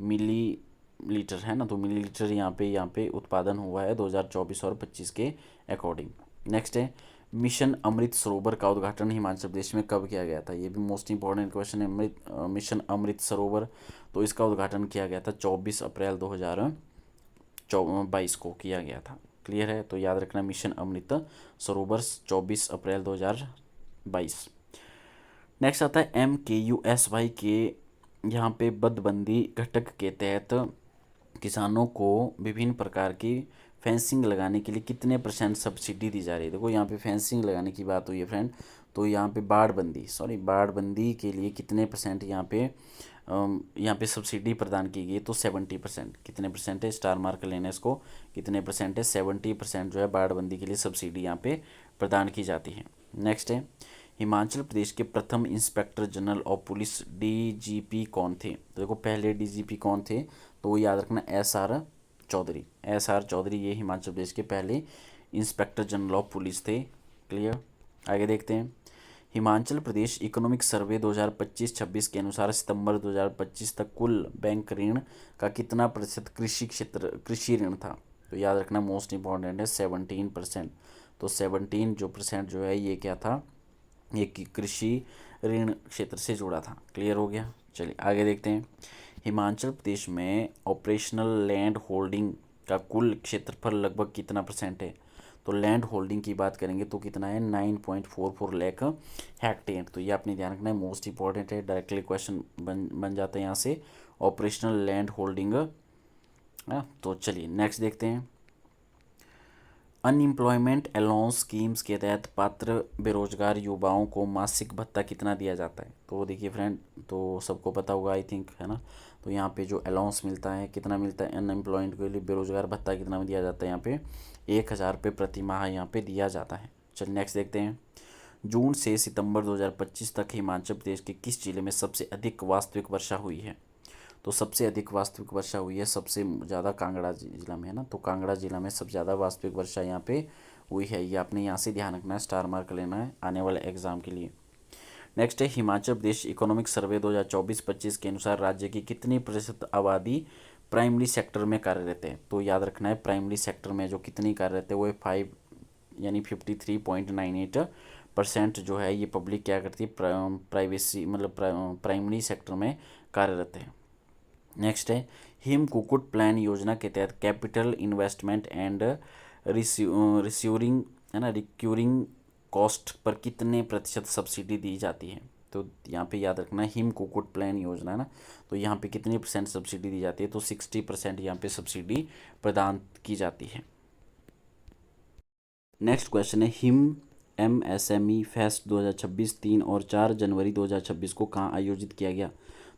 मिली लीटर, है ना। तो मिली लीटर यहाँ पे उत्पादन हुआ है 2024 और 25 के अकॉर्डिंग। नेक्स्ट है, मिशन अमृत सरोवर का उद्घाटन हिमाचल प्रदेश में कब किया गया था। ये भी मोस्ट इंपॉर्टेंट क्वेश्चन है। मिशन अमृत सरोवर, तो इसका उद्घाटन किया गया था 24 अप्रैल 2022 को किया गया था। क्लियर है। तो याद रखना मिशन अमृत सरोवर 24 अप्रैल 2022। नेक्स्ट आता है MKUSY के यहाँ पे बदबंदी घटक के तहत किसानों को विभिन्न प्रकार की फेंसिंग लगाने के लिए कितने % सब्सिडी दी जा रही है। देखो यहाँ पे फेंसिंग लगाने की बात हुई है फ्रेंड, तो यहाँ पे बाड़बंदी के लिए कितने % यहाँ पे सब्सिडी प्रदान की गई। तो 70%। कितने % है, स्टार मार्क लेना इसको, कितने % है, 70% जो है बाड़बंदी के लिए सब्सिडी यहाँ पे प्रदान की जाती है। नेक्स्ट है, हिमाचल प्रदेश के प्रथम inspector general of police DGP कौन थे। तो देखो पहले DGP कौन थे, तो याद रखना एस आर चौधरी ये हिमाचल प्रदेश के पहले इंस्पेक्टर जनरल ऑफ पुलिस थे। क्लियर। आगे देखते हैं, हिमाचल प्रदेश इकोनॉमिक सर्वे 2025-26 के अनुसार सितंबर 2025 तक कुल बैंक ऋण का कितना प्रतिशत कृषि ऋण था। तो याद रखना मोस्ट इंपॉर्टेंट है 17%। तो 17 जो % जो है ये क्या था, ये कृषि ऋण क्षेत्र से जुड़ा था। क्लियर हो गया। चलिए आगे देखते हैं, हिमाचल प्रदेश में ऑपरेशनल लैंड होल्डिंग का कुल क्षेत्रफल लगभग कितना % है। तो लैंड होल्डिंग की बात करेंगे तो कितना है, 9.44 लाख हेक्टेयर। तो ये आपने ध्यान रखना है, मोस्ट इंपॉर्टेंट है, डायरेक्टली क्वेश्चन बन जाता है यहाँ से, ऑपरेशनल लैंड होल्डिंग। तो चलिए नेक्स्ट देखते हैं, अनएम्प्लॉयमेंट अलाउंस स्कीम्स के तहत पात्र बेरोजगार युवाओं को मासिक भत्ता कितना दिया जाता है। तो देखिए फ्रेंड, तो सबको पता होगा आई थिंक, है ना। तो यहाँ पे जो अलाउंस मिलता है, कितना मिलता है अनएम्प्लॉयड के लिए, बेरोजगार भत्ता कितना दिया जाता है यहाँ पे, 1000 रुपये प्रति माह यहाँ पे दिया जाता है। चलिए नेक्स्ट देखते हैं, जून से सितंबर 2025 तक हिमाचल प्रदेश के किस जिले में सबसे अधिक वास्तविक वर्षा हुई है। तो सबसे अधिक वास्तविक वर्षा हुई है, सबसे ज़्यादा कांगड़ा जिला में, है ना। तो कांगड़ा जिला में सबसे ज़्यादा वास्तविक वर्षा यहाँ पे हुई है। ये आपने यहाँ से ध्यान रखना है, स्टार मार्क लेना है आने वाले एग्जाम के लिए। नेक्स्ट है, हिमाचल प्रदेश इकोनॉमिक सर्वे 2024-25 के अनुसार राज्य की कितनी % आबादी प्राइमरी सेक्टर में कार्यरत है। तो याद रखना है, प्राइमरी सेक्टर में जो कितनी कार्यरत है वो है 5 यानी 53.98% जो है ये पब्लिक क्या करती है, प्राइवेसी मतलब प्राइमरी सेक्टर में कार्यरत है। नेक्स्ट है, हिम कुक्कुट प्लान योजना के तहत कैपिटल इन्वेस्टमेंट एंड रिस्यूरिंग है ना रिक्यूरिंग कॉस्ट पर कितने % सब्सिडी दी जाती है। तो यहाँ पे याद रखना है, हिम कुक्कुट प्लान योजना है ना, तो यहाँ पे कितनी % सब्सिडी दी जाती है। तो 60% यहाँ पे सब्सिडी प्रदान की जाती है। नेक्स्ट क्वेश्चन है, हिम MSME फेस्ट 2026 3 और 4 जनवरी 2026 को कहाँ आयोजित किया गया।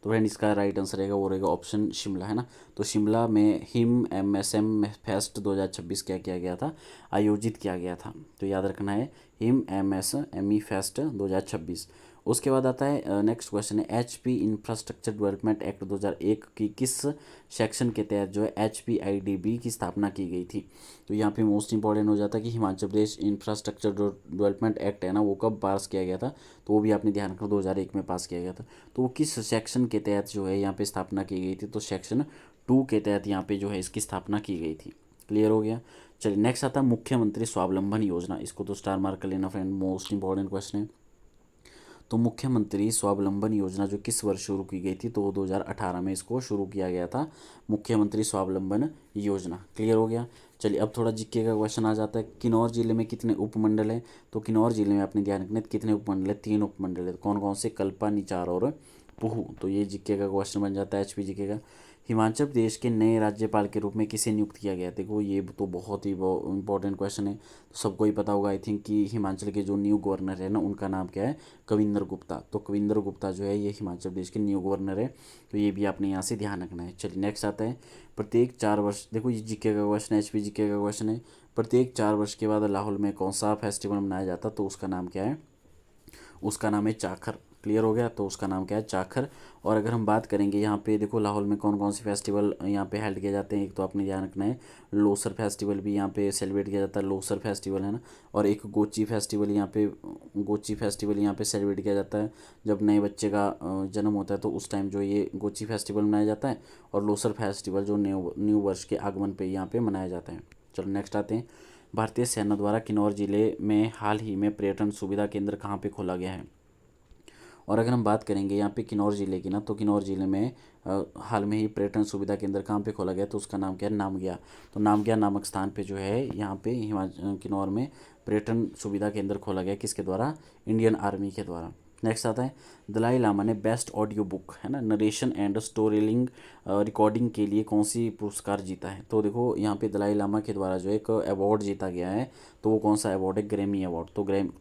तो फ्रेंड इसका राइट आंसर रहेगा, वो रहेगा ऑप्शन शिमला, है ना। तो शिमला में हिम MSM फेस्ट 2026 क्या किया गया था, आयोजित किया गया था। तो याद रखना है, हिम MSME फेस्ट 2026। उसके बाद आता है नेक्स्ट क्वेश्चन है, HP इंफ्रास्ट्रक्चर डेवलपमेंट एक्ट 2001 की किस सेक्शन के तहत जो है HPIDB की स्थापना की गई थी। तो यहाँ पे मोस्ट इंपॉर्टेंट हो जाता है कि Himachal Pradesh infrastructure development act है ना, वो कब पास किया गया था। तो वो भी आपने ध्यान रखना, 2001 में पास किया गया था। तो वो किस सेक्शन के तहत जो है यहाँ पे स्थापना की गई थी। तो सेक्शन 2 के तहत यहाँ पे जो है इसकी स्थापना की गई थी। क्लियर हो गया। चलिए नेक्स्ट आता है मुख्यमंत्री स्वावलंबन योजना, इसको तो स्टार मार्क कर लेना फ्रेंड, मोस्ट इंपॉर्टेंट क्वेश्चन है। तो मुख्यमंत्री स्वावलंबन योजना जो किस वर्ष शुरू की गई थी, तो 2018 में इसको शुरू किया गया था, मुख्यमंत्री स्वावलंबन योजना। क्लियर हो गया। चलिए अब थोड़ा जीके का क्वेश्चन आ जाता है, किन्नौर जिले में कितने उपमंडल हैं। तो किन्नौर जिले में आपने ध्यान रखना है कितने उपमंडल है, 3 उपमंडल है। कौन कौन से, कल्पा, निचार और पुहू। तो ये जीके का क्वेश्चन बन जाता है, HP जीके का। हिमाचल प्रदेश के नए राज्यपाल के रूप में किसे नियुक्त किया गया? देखो ये तो बहुत ही इंपॉर्टेंट क्वेश्चन है, तो सबको ही पता होगा आई थिंक कि हिमाचल के जो न्यू गवर्नर है ना, उनका नाम क्या है? कविंद्र गुप्ता। तो कविंद्र गुप्ता जो है ये हिमाचल प्रदेश के न्यू गवर्नर है, तो ये भी आपने यहाँ से ध्यान रखना है। चलिए नेक्स्ट आता है, प्रत्येक 4 वर्ष, देखो ये जीके का क्वेश्चन है, एचपी जीके का क्वेश्चन है। प्रत्येक 4 वर्ष के बाद लाहौल में कौन सा फेस्टिवल मनाया जाता? तो उसका नाम क्या है? उसका नाम है चाखर। क्लियर हो गया? तो उसका नाम क्या है? चाखर। और अगर हम बात करेंगे यहाँ पे, देखो लाहौल में कौन कौन से फेस्टिवल यहाँ पे हेल्ड किए जाते हैं, एक तो आपने ध्यान रखना है लोसर फेस्टिवल भी यहाँ पे सेलिब्रेट किया जाता है, लोसर फेस्टिवल है ना। और एक गोची फेस्टिवल यहाँ पे, गोची फेस्टिवल यहाँ पे सेलिब्रेट किया जाता है जब नए बच्चे का जन्म होता है, तो उस टाइम जो ये गोची फेस्टिवल मनाया जाता है। और लोसर फेस्टिवल जो न्यू वर्ष के आगमन पे यहाँ पे मनाया जाता है। चलो नेक्स्ट आते हैं, भारतीय सेना द्वारा किन्नौर जिले में हाल ही में पर्यटन सुविधा केंद्र कहाँ पे खोला गया है? और अगर हम बात करेंगे यहाँ पे किन्नौर जिले की ना, तो किन्नौर जिले में हाल में ही पर्यटन सुविधा केंद्र कहाँ पे खोला गया? तो उसका नाम क्या है? नामग्या। तो नामग्या नामक स्थान पे जो है यहाँ पे किन्नौर में पर्यटन सुविधा केंद्र खोला गया, किसके द्वारा? इंडियन आर्मी के द्वारा। नेक्स्ट आता है, दलाई लामा ने बेस्ट ऑडियो बुक है ना, नरेशन एंड स्टोरीलिंग रिकॉर्डिंग के लिए कौन सी पुरस्कार जीता है? तो देखो यहाँ पे दलाई लामा के द्वारा जो एक अवार्ड जीता गया है, तो वो कौन सा अवार्ड है? Grammy award.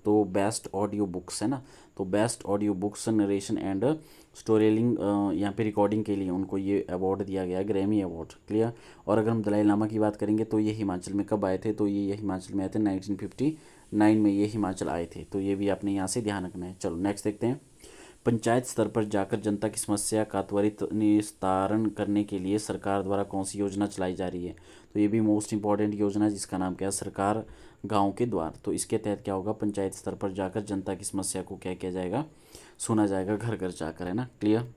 तो बेस्ट ऑडियो बुक्स है ना, तो best audio books narration and storytelling यहाँ पे रिकॉर्डिंग के लिए उनको ये अवार्ड दिया गया है, ग्रैमी अवार्ड। क्लियर? और अगर हम दलाई लामा की बात करेंगे तो ये हिमाचल में कब आए थे? तो ये हिमाचल में आए थे 1959 में, ये हिमाचल आए थे, तो ये भी आपने यहाँ से ध्यान रखना है। चलो नेक्स्ट देखते हैं, पंचायत स्तर पर जाकर जनता की समस्या का त्वरित निस्तारण करने के लिए सरकार द्वारा कौन सी योजना चलाई जा रही है? तो ये भी मोस्ट इंपॉर्टेंट योजना है, जिसका नाम क्या है? सरकार गांव के द्वार। तो इसके तहत क्या होगा? पंचायत स्तर पर जाकर जनता की समस्या को क्या किया जाएगा? सुना जाएगा, घर घर जाकर, है ना। क्लियर?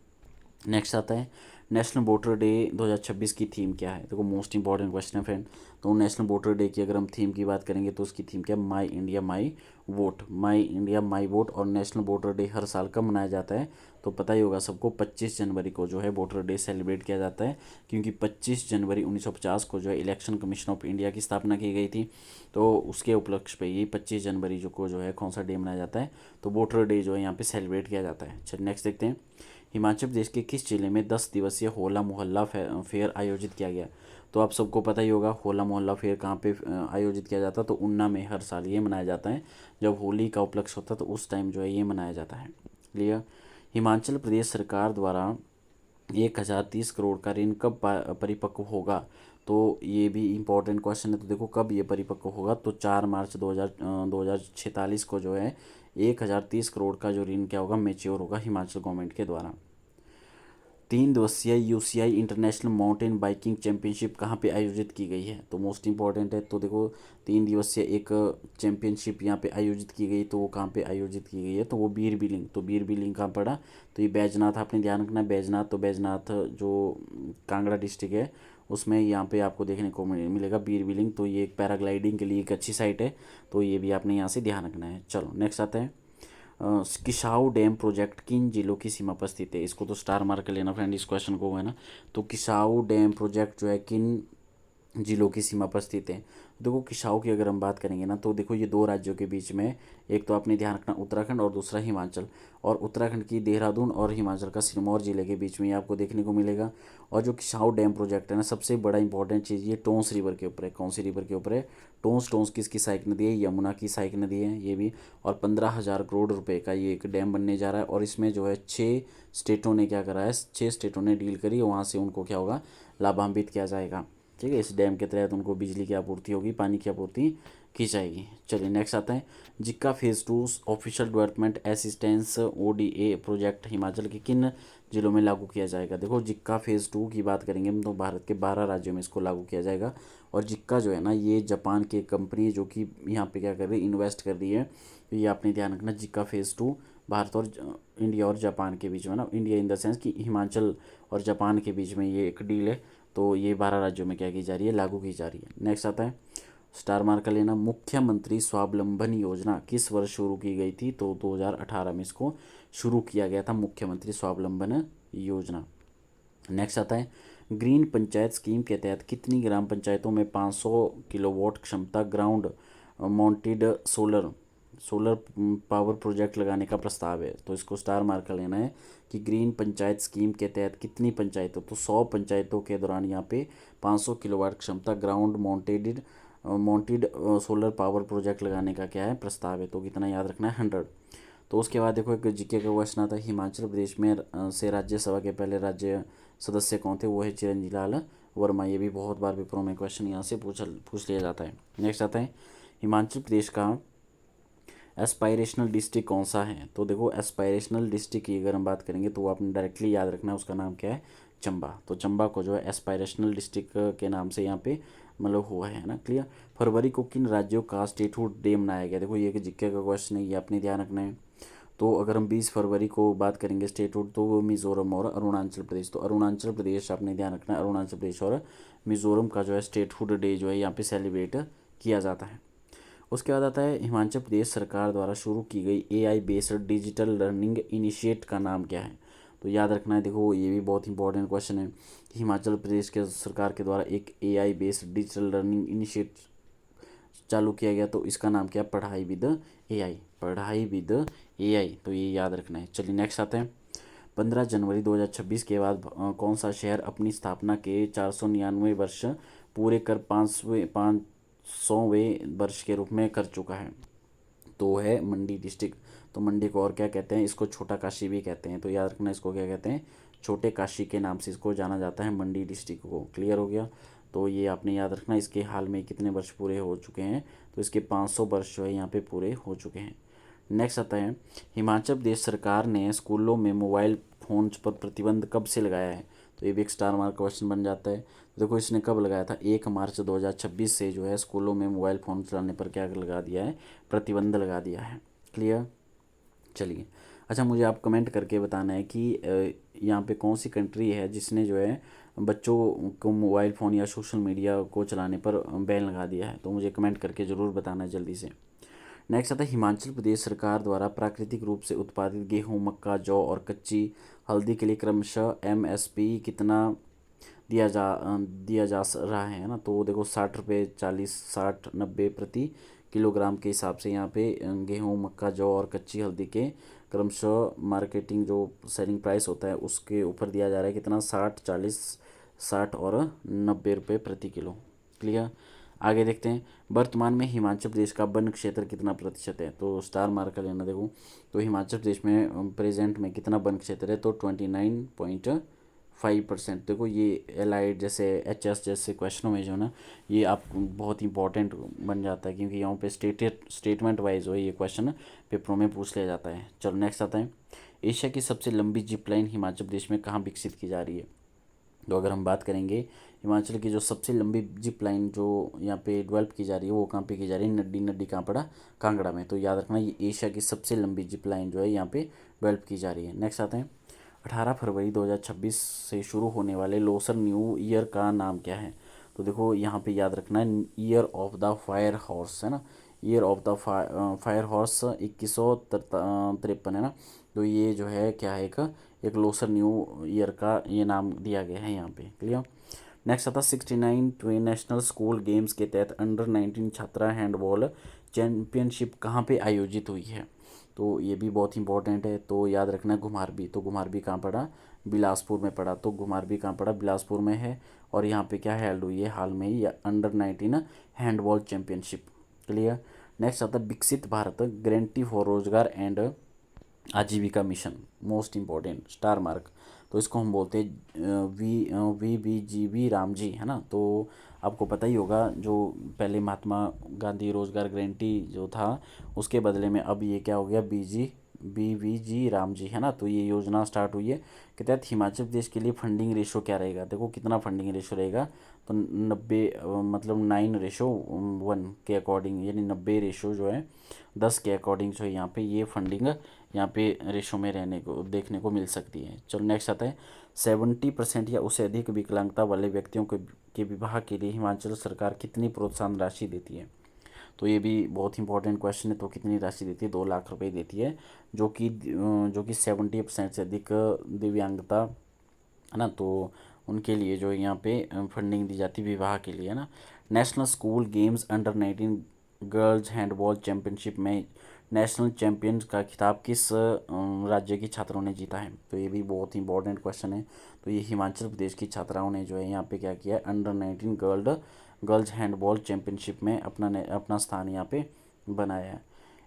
नेक्स्ट आता है, नेशनल वोटर डे 2026 की थीम क्या है? देखो मोस्ट इंपॉर्टेंट क्वेश्चन है फ्रेंड। तो नेशनल वोटर डे की अगर हम थीम की बात करेंगे तो उसकी थीम क्या है? My India my vote. My India my vote. और नेशनल वोटर डे हर साल कब मनाया जाता है? तो पता ही होगा सबको, 25 जनवरी को जो है वोटर डे सेलिब्रेट किया जाता है, क्योंकि 25 जनवरी 1950 को जो है इलेक्शन कमीशन ऑफ इंडिया की स्थापना की गई थी। तो उसके उपलक्ष्य पे ही 25 जनवरी को जो है कौन सा डे मनाया जाता है? तो वोटर डे जो है यहाँ पे सेलिब्रेट किया जाता है। चलिए नेक्स्ट देखते हैं, हिमाचल प्रदेश के किस जिले में 10 दिवसीय होला मोहल्ला फेयर आयोजित किया गया? तो आप सबको पता ही होगा होला मोहल्ला फेयर कहाँ पे आयोजित किया जाता है? तो ऊना में हर साल ये मनाया जाता है, जब होली का उपलक्ष्य होता है तो उस टाइम जो है ये मनाया जाता है। क्लियर? हिमाचल प्रदेश सरकार द्वारा 1030 करोड़ का ऋण कब परिपक्व होगा? तो ये भी इम्पोर्टेंट क्वेश्चन है। तो देखो कब ये परिपक्व होगा? तो 4 मार्च 2046 को जो है 1030 करोड़ का जो ऋण क्या होगा? मेच्योर होगा हिमाचल गवर्नमेंट के द्वारा। 3 दिवसीय UCI international mountain biking championship कहाँ पे आयोजित की गई है? तो मोस्ट इंपॉर्टेंट है। तो देखो 3 दिवसीय एक चैंपियनशिप यहाँ पे आयोजित की गई, तो वो कहाँ पे आयोजित की गई है? तो वो बीर बिलिंग। तो बीर बिलिंग कहाँ पड़ा? तो ये बैजनाथ, आपने ध्यान रखना है बैजनाथ। तो बैजनाथ जो कांगड़ा डिस्ट्रिक्ट है उसमें यहाँ पे आपको देखने को मिलेगा बीर बिलिंग। तो ये एक पैराग्लाइडिंग के लिए एक अच्छी साइट है, तो ये भी आपने यहाँ से ध्यान रखना है। चलो नेक्स्ट आता है, किसाऊ डैम प्रोजेक्ट किन जिलों की सीमा पर स्थित है? इसको तो स्टार मार्क कर लेना फ्रेंड, इस क्वेश्चन को है ना। तो किसाऊ डैम प्रोजेक्ट जो है किन जिलों की सीमा पर स्थित है? देखो किसाऊ की अगर हम बात करेंगे ना, तो देखो ये 2 राज्यों के बीच में, एक तो आपने ध्यान रखना उत्तराखंड और दूसरा हिमाचल। और उत्तराखंड की देहरादून और हिमाचल का सिरमौर जिले के बीच में ये आपको देखने को मिलेगा। और जो किसाऊ डैम प्रोजेक्ट है ना, सबसे बड़ा इंपॉर्टेंट चीज़ ये टोंस रिवर के ऊपर है। कौन सी रिवर के ऊपर है? टोंस। टोंस किसकी सहायक नदी है? यमुना की सहायक नदी है ये भी। और 15,000 करोड़ रुपए का ये एक डैम बनने जा रहा है। और इसमें जो है 6 स्टेटों ने क्या करा है? 6 स्टेटों ने डील करी, वहाँ से उनको क्या होगा? लाभान्वित किया जाएगा। ठीक है, इस डैम के तहत उनको बिजली की आपूर्ति होगी, पानी की आपूर्ति की जाएगी। चलिए नेक्स्ट आता है, JICA phase 2 official development assistance ODA project Himachal के किन जिलों में लागू किया जाएगा? देखो जिक्का फेज़ 2 की बात करेंगे हम तो भारत के 12 राज्यों में इसको लागू किया जाएगा। और जिक्का जो है ना, ये जापान की एक कंपनी है जो कि यहाँ पे क्या कर रही है? इन्वेस्ट कर रही है। तो ये आपने ध्यान रखना, जिक्का फेज़ 2 भारत और इंडिया और जापान के बीच में ना, इंडिया इन द सेंस कि हिमाचल और जापान के बीच में ये एक डील है। तो ये 12 राज्यों में क्या की जा रही है? लागू की जा रही है। नेक्स्ट आता है, स्टार मार्क कर लेना, मुख्यमंत्री स्वावलंबन योजना किस वर्ष शुरू की गई थी? तो 2018 में इसको शुरू किया गया था, मुख्यमंत्री स्वावलंबन योजना। नेक्स्ट आता है, ग्रीन पंचायत स्कीम के तहत कितनी ग्राम पंचायतों में 500 किलोवाट क्षमता ground mounted solar solar power project लगाने का प्रस्ताव है, तो इसको स्टार मार्क कर लेना है कि ग्रीन पंचायत स्कीम के तहत कितनी पंचायतों, तो 100 पंचायतों के दौरान यहाँ पे 500 किलोवाट क्षमता ground mounted solar power project लगाने का क्या है प्रस्ताव है, तो कितना याद रखना है 100। तो उसके बाद देखो एक जीके का क्वेश्चन आता है, हिमाचल प्रदेश में से राज्यसभा के पहले राज्य सदस्य कौन थे, वो है चिरंजीवी लाल वर्मा। ये भी बहुत बार पेपरों में क्वेश्चन यहाँ से पूछ लिया जाता है। नेक्स्ट आता है हिमाचल प्रदेश का एस्पायरेशनल डिस्ट्रिक्ट कौन सा है, तो देखो एस्पायरेशनल डिस्ट्रिक्ट की अगर हम बात करेंगे तो वो आपने डायरेक्टली याद रखना है, उसका नाम क्या है चंबा। तो चंबा को जो है एस्पायरेशनल डिस्ट्रिक्ट के नाम से यहाँ पे मतलब हुआ है ना, क्लियर। फरवरी को किन राज्यों का स्टेटहुड डे मनाया गया, देखो ये जीके का क्वेश्चन है, ये अपने ध्यान रखना है। तो अगर हम 20 फरवरी को बात करेंगे स्टेटहुड, तो वो मिज़ोरम और अरुणाचल प्रदेश, तो अरुणाचल प्रदेश आपने ध्यान रखना है, अरुणाचल प्रदेश और मिज़ोरम का जो है स्टेटहुड डे जो है यहाँ पे सेलिब्रेट किया जाता है। उसके बाद आता है हिमाचल प्रदेश सरकार द्वारा शुरू की गई AI based digital learning initiate का नाम क्या है, तो याद रखना है। देखो ये भी बहुत इंपॉर्टेंट क्वेश्चन है, हिमाचल प्रदेश के सरकार के द्वारा एक AI based digital learning initiate चालू किया गया, तो इसका नाम क्या है पढ़ाई विद एआई, पढ़ाई विद एआई, तो ये याद रखना है। चलिए नेक्स्ट आते हैं 15 जनवरी 2026 के बाद कौन सा शहर अपनी स्थापना के 499 वर्ष पूरे कर 500वें वर्ष के रूप में कर चुका है, तो है मंडी डिस्ट्रिक्ट। तो मंडी को और क्या कहते हैं, इसको छोटा काशी भी कहते हैं, तो याद रखना इसको क्या कहते हैं छोटे काशी के नाम से इसको जाना जाता है मंडी डिस्ट्रिक्ट को, क्लियर हो गया। तो ये आपने याद रखना, इसके हाल में कितने वर्ष पूरे हो चुके हैं, तो इसके 500 वर्ष जो है यहाँ पे पूरे हो चुके हैं। नेक्स्ट आता है हिमाचल प्रदेश सरकार ने स्कूलों में मोबाइल फ़ोन्स पर प्रतिबंध कब से लगाया है, तो ये भी एक स्टार मार्क क्वेश्चन बन जाता है। तो देखो इसने कब लगाया था, 1 मार्च 2026 से जो है स्कूलों में मोबाइल फ़ोन चलाने पर क्या लगा दिया है प्रतिबंध लगा दिया है, क्लियर। चलिए अच्छा, मुझे आप कमेंट करके बताना है कि यहाँ पे कौन सी कंट्री है जिसने जो है बच्चों को मोबाइल फ़ोन या सोशल मीडिया को चलाने पर बैन लगा दिया है, तो मुझे कमेंट करके ज़रूर बताना है जल्दी से। नेक्स्ट आता है हिमाचल प्रदेश सरकार द्वारा प्राकृतिक रूप से उत्पादित गेहूं, मक्का, जौ और कच्ची हल्दी के लिए क्रमशः एमएसपी कितना दिया जा रहा है ना, तो देखो 60 रुपये, 40, 60, 90 प्रति किलोग्राम के हिसाब से यहाँ पे गेहूं, मक्का, जौ और कच्ची हल्दी के क्रमशः मार्केटिंग जो सेलिंग प्राइस होता है उसके ऊपर दिया जा रहा है कितना 60, 40, 60 और 90 रुपये प्रति किलो, क्लियर। आगे देखते हैं वर्तमान में हिमाचल प्रदेश का वन क्षेत्र कितना प्रतिशत है, तो स्टार मार्क का लेना। देखो तो हिमाचल प्रदेश में प्रेजेंट में कितना वन क्षेत्र है, तो 29.5%। देखो ये एलाइड जैसे एचएस जैसे क्वेश्चनों में जो ना ये आप बहुत इंपॉर्टेंट बन जाता है, क्योंकि यहाँ पे स्टेटमेंट वाइज हो ये क्वेश्चन पेपरों में पूछ लिया जाता है। चलो नेक्स्ट आता है एशिया की सबसे लंबी जिप लाइन हिमाचल प्रदेश में कहाँ विकसित की जा रही है, तो अगर हम बात करेंगे हिमाचल की जो सबसे लंबी जिप लाइन जो यहाँ पे डेवलप की जा रही है वो कहाँ पे की जा रही है, नड्डी नड्डी कहाँ पड़ा, कांगड़ा में। तो याद रखना ये एशिया की सबसे लंबी जिप लाइन जो है यहाँ पे डेवलप की जा रही है। नेक्स्ट आते हैं 18 फरवरी 2026 से शुरू होने वाले लोसर न्यू ईयर का नाम क्या है, तो देखो यहाँ पे याद रखना है year of the fire horse है ना, year of the fire horse 2153 है ना, तो ये जो है क्या है एक लोसर न्यू ईयर का ये नाम दिया गया है यहाँ पे, क्लियर। नेक्स्ट आता 69 नेशनल स्कूल गेम्स के तहत अंडर 19 छात्रा हैंडबॉल चैंपियनशिप कहाँ पे आयोजित हुई है, तो ये भी बहुत इंपॉर्टेंट है, तो याद रखना है घुमारवी। तो घुमारवी कहाँ पड़ा, बिलासपुर में पड़ा, तो घुमारवी कहाँ पड़ा, बिलासपुर में है। और यहाँ पे क्या हेल्ड हुई है हाल में ही under 19 handball championship, clear. Next आता है Viksit Bharat guarantee for Rozgar and Ajeevika mission, most important star mark. तो इसको हम बोलते हैं वी राम जी है ना। तो आपको पता ही होगा जो पहले महात्मा गांधी रोजगार गारंटी जो था उसके बदले में अब ये क्या हो गया वी जी राम जी है ना। तो ये योजना स्टार्ट हुई है के तहत हिमाचल प्रदेश के लिए फंडिंग रेशो क्या रहेगा, देखो कितना फंडिंग रेशो रहेगा, तो 90 मतलब 9:1 के अकॉर्डिंग, यानी 90 रेशो जो है 10 के अकॉर्डिंग जो है यहाँ पे ये फंडिंग यहाँ पे रेशो में रहने को देखने को मिल सकती है। चलो नेक्स्ट आता है 70% या उससे अधिक विकलांगता वाले व्यक्तियों के विवाह के लिए हिमाचल सरकार कितनी प्रोत्साहन राशि देती है, तो ये भी बहुत इंपॉर्टेंट क्वेश्चन है। तो कितनी राशि देती है, 2 लाख रुपए देती है, जो कि 70% से अधिक दिव्यांगता है ना, तो उनके लिए जो यहाँ पे फंडिंग दी जाती है विवाह के लिए है ना। National school games under 19 girls handball championship में नेशनल चैंपियन का खिताब किस राज्य की छात्राओं ने जीता है? तो ये भी बहुत ही इंपॉर्टेंट क्वेश्चन है। तो ये हिमाचल प्रदेश की छात्राओं ने जो है यहाँ पे क्या किया है, अंडर 19 गर्ल्स हैंडबॉल चैंपियनशिप में अपना स्थान यहाँ पे बनाया है।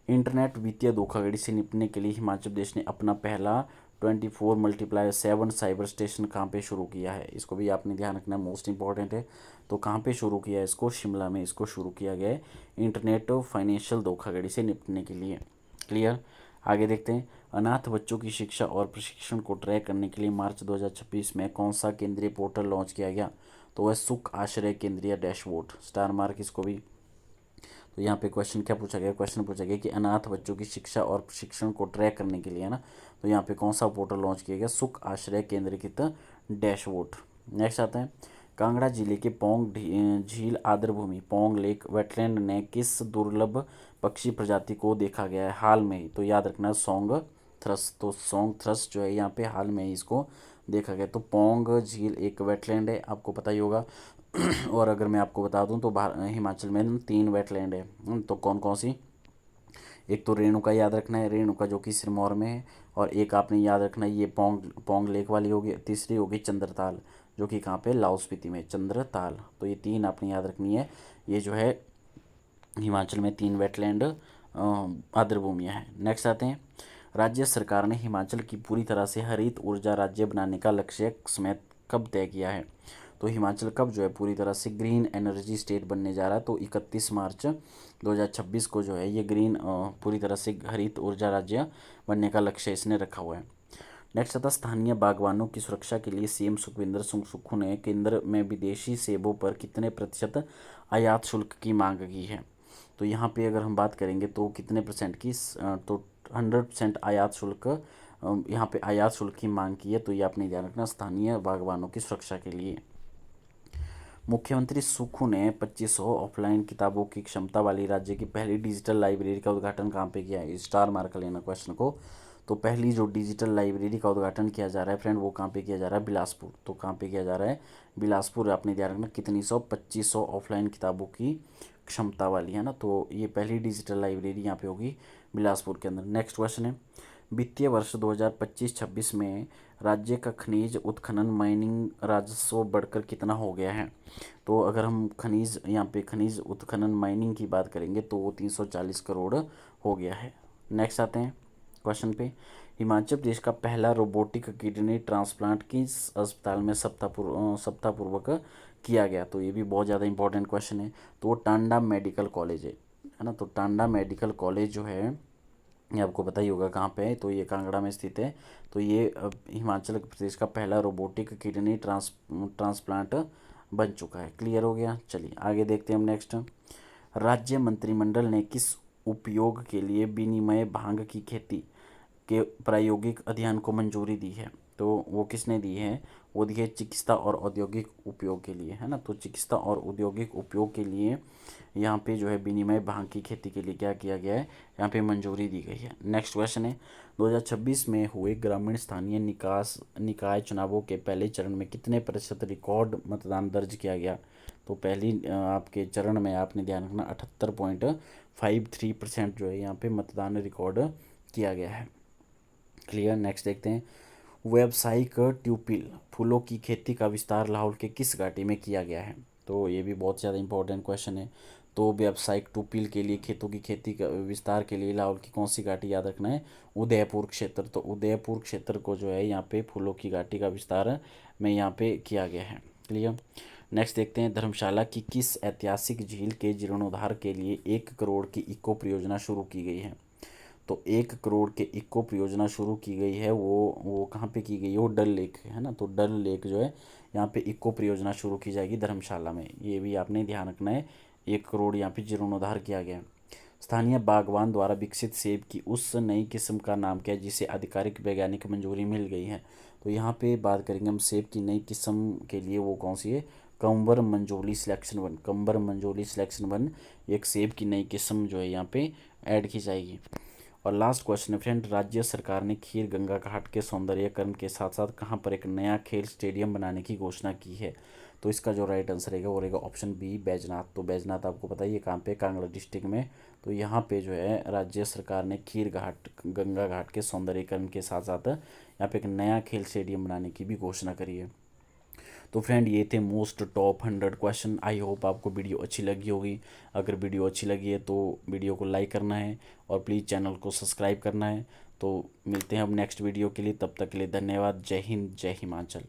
इंटरनेट वित्तीय धोखाधड़ी से निपटने के लिए हिमाचल प्रदेश ने अपना पहला 24x7 साइबर स्टेशन कहाँ पे शुरू किया है? इसको भी आपने ध्यान रखना, मोस्ट इंपॉर्टेंट है। तो कहाँ पे शुरू किया है इसको? शिमला में इसको शुरू किया गया है इंटरनेट फाइनेंशियल धोखाधड़ी से निपटने के लिए। क्लियर। आगे देखते हैं। अनाथ बच्चों की शिक्षा और प्रशिक्षण को ट्रैक करने के लिए मार्च 2026 में कौन सा केंद्रीय पोर्टल लॉन्च किया गया? तो वह सुख आश्रय केंद्रीय डैशबोर्ड। स्टार मार्क इसको भी। तो यहाँ पे क्वेश्चन क्या पूछा गया? क्वेश्चन पूछा गया कि अनाथ बच्चों की शिक्षा और प्रशिक्षण को ट्रैक करने के लिए, है ना, तो यहाँ पे कौन सा पोर्टल लॉन्च किया गया? सुख आश्रय केंद्रीकृत डैशबोर्ड। नेक्स्ट आता है। कांगड़ा जिले के पोंग झील आर्द्रभूमि पोंग लेक वेटलैंड ने किस दुर्लभ पक्षी प्रजाति को देखा गया है हाल में ही? तो याद रखना सॉन्ग थ्रस। तो सॉन्ग थ्रस जो है यहाँ पे हाल में ही इसको देखा गया। तो पोंग झील एक वेटलैंड है, आपको पता ही होगा। और अगर मैं आपको बता दूं तो हिमाचल में 3 वेटलैंड है। तो कौन कौन सी? एक तो रेणुका याद रखना है, रेणुका जो कि सिरमौर में है। और एक आपने याद रखना है ये पोंग पोंग लेक वाली होगी। तीसरी होगी चंद्रताल जो कि कहाँ पे? लाहौल स्पीति में, चंद्रताल। तो ये 3 आपने याद रखनी है। ये जो है हिमाचल में 3 वेटलैंड आर्द्रभूमियाँ हैं। नेक्स्ट आते हैं। राज्य सरकार ने हिमाचल की पूरी तरह से हरित ऊर्जा राज्य बनाने का लक्ष्य समेत कब तय किया है? तो हिमाचल कब जो है पूरी तरह से ग्रीन एनर्जी स्टेट बनने जा रहा है? तो 31 मार्च 2026 को जो है ये ग्रीन पूरी तरह से हरित ऊर्जा राज्य बनने का लक्ष्य इसने रखा हुआ है। नेक्स्ट आता स्थानीय बागवानों की सुरक्षा के लिए सीएम सुखविंदर सिंह सुक्खू ने केंद्र में विदेशी सेबों पर कितने प्रतिशत आयात शुल्क की मांग की है? तो यहाँ पे अगर हम बात करेंगे तो कितने परसेंट की? तो 100% आयात शुल्क यहाँ पे आयात शुल्क की मांग की है। तो ये आपने ध्यान रखना स्थानीय बागवानों की सुरक्षा के लिए। मुख्यमंत्री सुक्खू ने 2500 ऑफलाइन किताबों की क्षमता वाली राज्य की पहली डिजिटल लाइब्रेरी का उद्घाटन कहाँ पे किया है? स्टार मार्क लेना क्वेश्चन को। तो पहली जो डिजिटल लाइब्रेरी का उद्घाटन किया जा रहा है फ्रेंड, वो कहाँ पे किया जा रहा है? बिलासपुर। तो कहाँ पे किया जा रहा है? बिलासपुर। आपने ध्यान रखना कितनी 2500 ऑफलाइन किताबों की क्षमता वाली, है ना। तो ये पहली डिजिटल लाइब्रेरी यहाँ पे होगी बिलासपुर के अंदर। नेक्स्ट क्वेश्चन है। वित्तीय वर्ष 2025-26 में राज्य का खनिज उत्खनन माइनिंग राजस्व बढ़कर कितना हो गया है? तो अगर हम खनिज यहाँ पे खनिज उत्खनन माइनिंग की बात करेंगे तो वो 340 करोड़ हो गया है। नेक्स्ट आते हैं क्वेश्चन पे। हिमाचल प्रदेश का पहला रोबोटिक किडनी ट्रांसप्लांट किस अस्पताल में सफलतापूर्वक किया गया? तो ये भी बहुत ज़्यादा इंपॉर्टेंट क्वेश्चन है। तो वो टांडा मेडिकल कॉलेज है ना। तो टांडा मेडिकल कॉलेज जो है ये आपको पता ही होगा कहाँ पे है। तो ये कांगड़ा में स्थित है। तो ये हिमाचल प्रदेश का पहला रोबोटिक किडनी ट्रांसप्लांट बन चुका है। क्लियर हो गया। चलिए आगे देखते हैं हम नेक्स्ट। राज्य मंत्रिमंडल ने किस उपयोग के लिए विनिमय भांग की खेती के प्रायोगिक अध्ययन को मंजूरी दी है? तो वो किसने दी है? वो दी है चिकित्सा और औद्योगिक उपयोग के लिए, है ना। तो चिकित्सा और औद्योगिक उपयोग के लिए यहाँ पे जो है विनिमय भांग की खेती के लिए क्या किया गया है? यहाँ पे मंजूरी दी गई है। नेक्स्ट क्वेश्चन है। 2026 में हुए ग्रामीण स्थानीय निकाय चुनावों के पहले चरण में कितने प्रतिशत रिकॉर्ड मतदान दर्ज किया गया? तो पहली आपके चरण में आपने ध्यान रखना 78.53% जो है यहाँ पे मतदान रिकॉर्ड किया गया है। क्लियर। नेक्स्ट देखते हैं। व्यावसायिक ट्यूपिल फूलों की खेती का विस्तार लाहौल के किस घाटी में किया गया है? तो ये भी बहुत ज़्यादा इंपॉर्टेंट क्वेश्चन है। तो व्यावसायिक ट्यूपिल के लिए खेतों की खेती का विस्तार के लिए लाहौल की कौन सी घाटी याद रखना है? उदयपुर क्षेत्र। तो उदयपुर क्षेत्र को जो है यहाँ पे फूलों की घाटी का विस्तार में यहाँ पे किया गया है। क्लियर। नेक्स्ट देखते हैं। धर्मशाला की किस ऐतिहासिक झील के जीर्णोद्धार के लिए 1 करोड़ की इको परियोजना शुरू की गई है? तो 1 करोड़ के इको परियोजना शुरू की गई है। वो कहाँ पे की गई है? वो डल लेक है ना। तो डल लेक जो है यहाँ पे इको परियोजना शुरू की जाएगी धर्मशाला में। ये भी आपने ध्यान रखना है। 1 करोड़ यहाँ पे जीर्णोद्धार किया गया है। स्थानीय बागवान द्वारा विकसित सेब की उस नई किस्म का नाम क्या है जिसे आधिकारिक वैज्ञानिक मंजूरी मिल गई है? तो यहाँ पे बात करेंगे हम सेब की नई किस्म के लिए, वो कौन सी है? कंवर मंजोली सिलेक्शन 1। कंवर मंजोली सिलेक्शन 1 एक सेब की नई किस्म जो है यहाँ पे ऐड की जाएगी। और लास्ट क्वेश्चन है फ्रेंड, राज्य सरकार ने खीर गंगा घाट के सौंदर्यीकरण के साथ साथ कहाँ पर एक नया खेल स्टेडियम बनाने की घोषणा की है? तो इसका जो राइट आंसर रहेगा वो रहेगा ऑप्शन बी, बैजनाथ। तो बैजनाथ आपको पता ही है कहाँ पे, कांगड़ा डिस्ट्रिक्ट में। तो यहाँ पे जो है राज्य सरकार ने खीर घाट गंगा घाट के सौंदर्यीकरण के साथ साथ यहाँ पे एक नया खेल स्टेडियम बनाने की भी घोषणा करी है। तो फ्रेंड ये थे most top 100 question. I hope आपको वीडियो अच्छी लगी होगी। अगर वीडियो अच्छी लगी है तो वीडियो को लाइक करना है और प्लीज़ चैनल को सब्सक्राइब करना है। तो मिलते हैं अब नेक्स्ट वीडियो के लिए, तब तक के लिए धन्यवाद। जय हिंद, जय हिमाचल।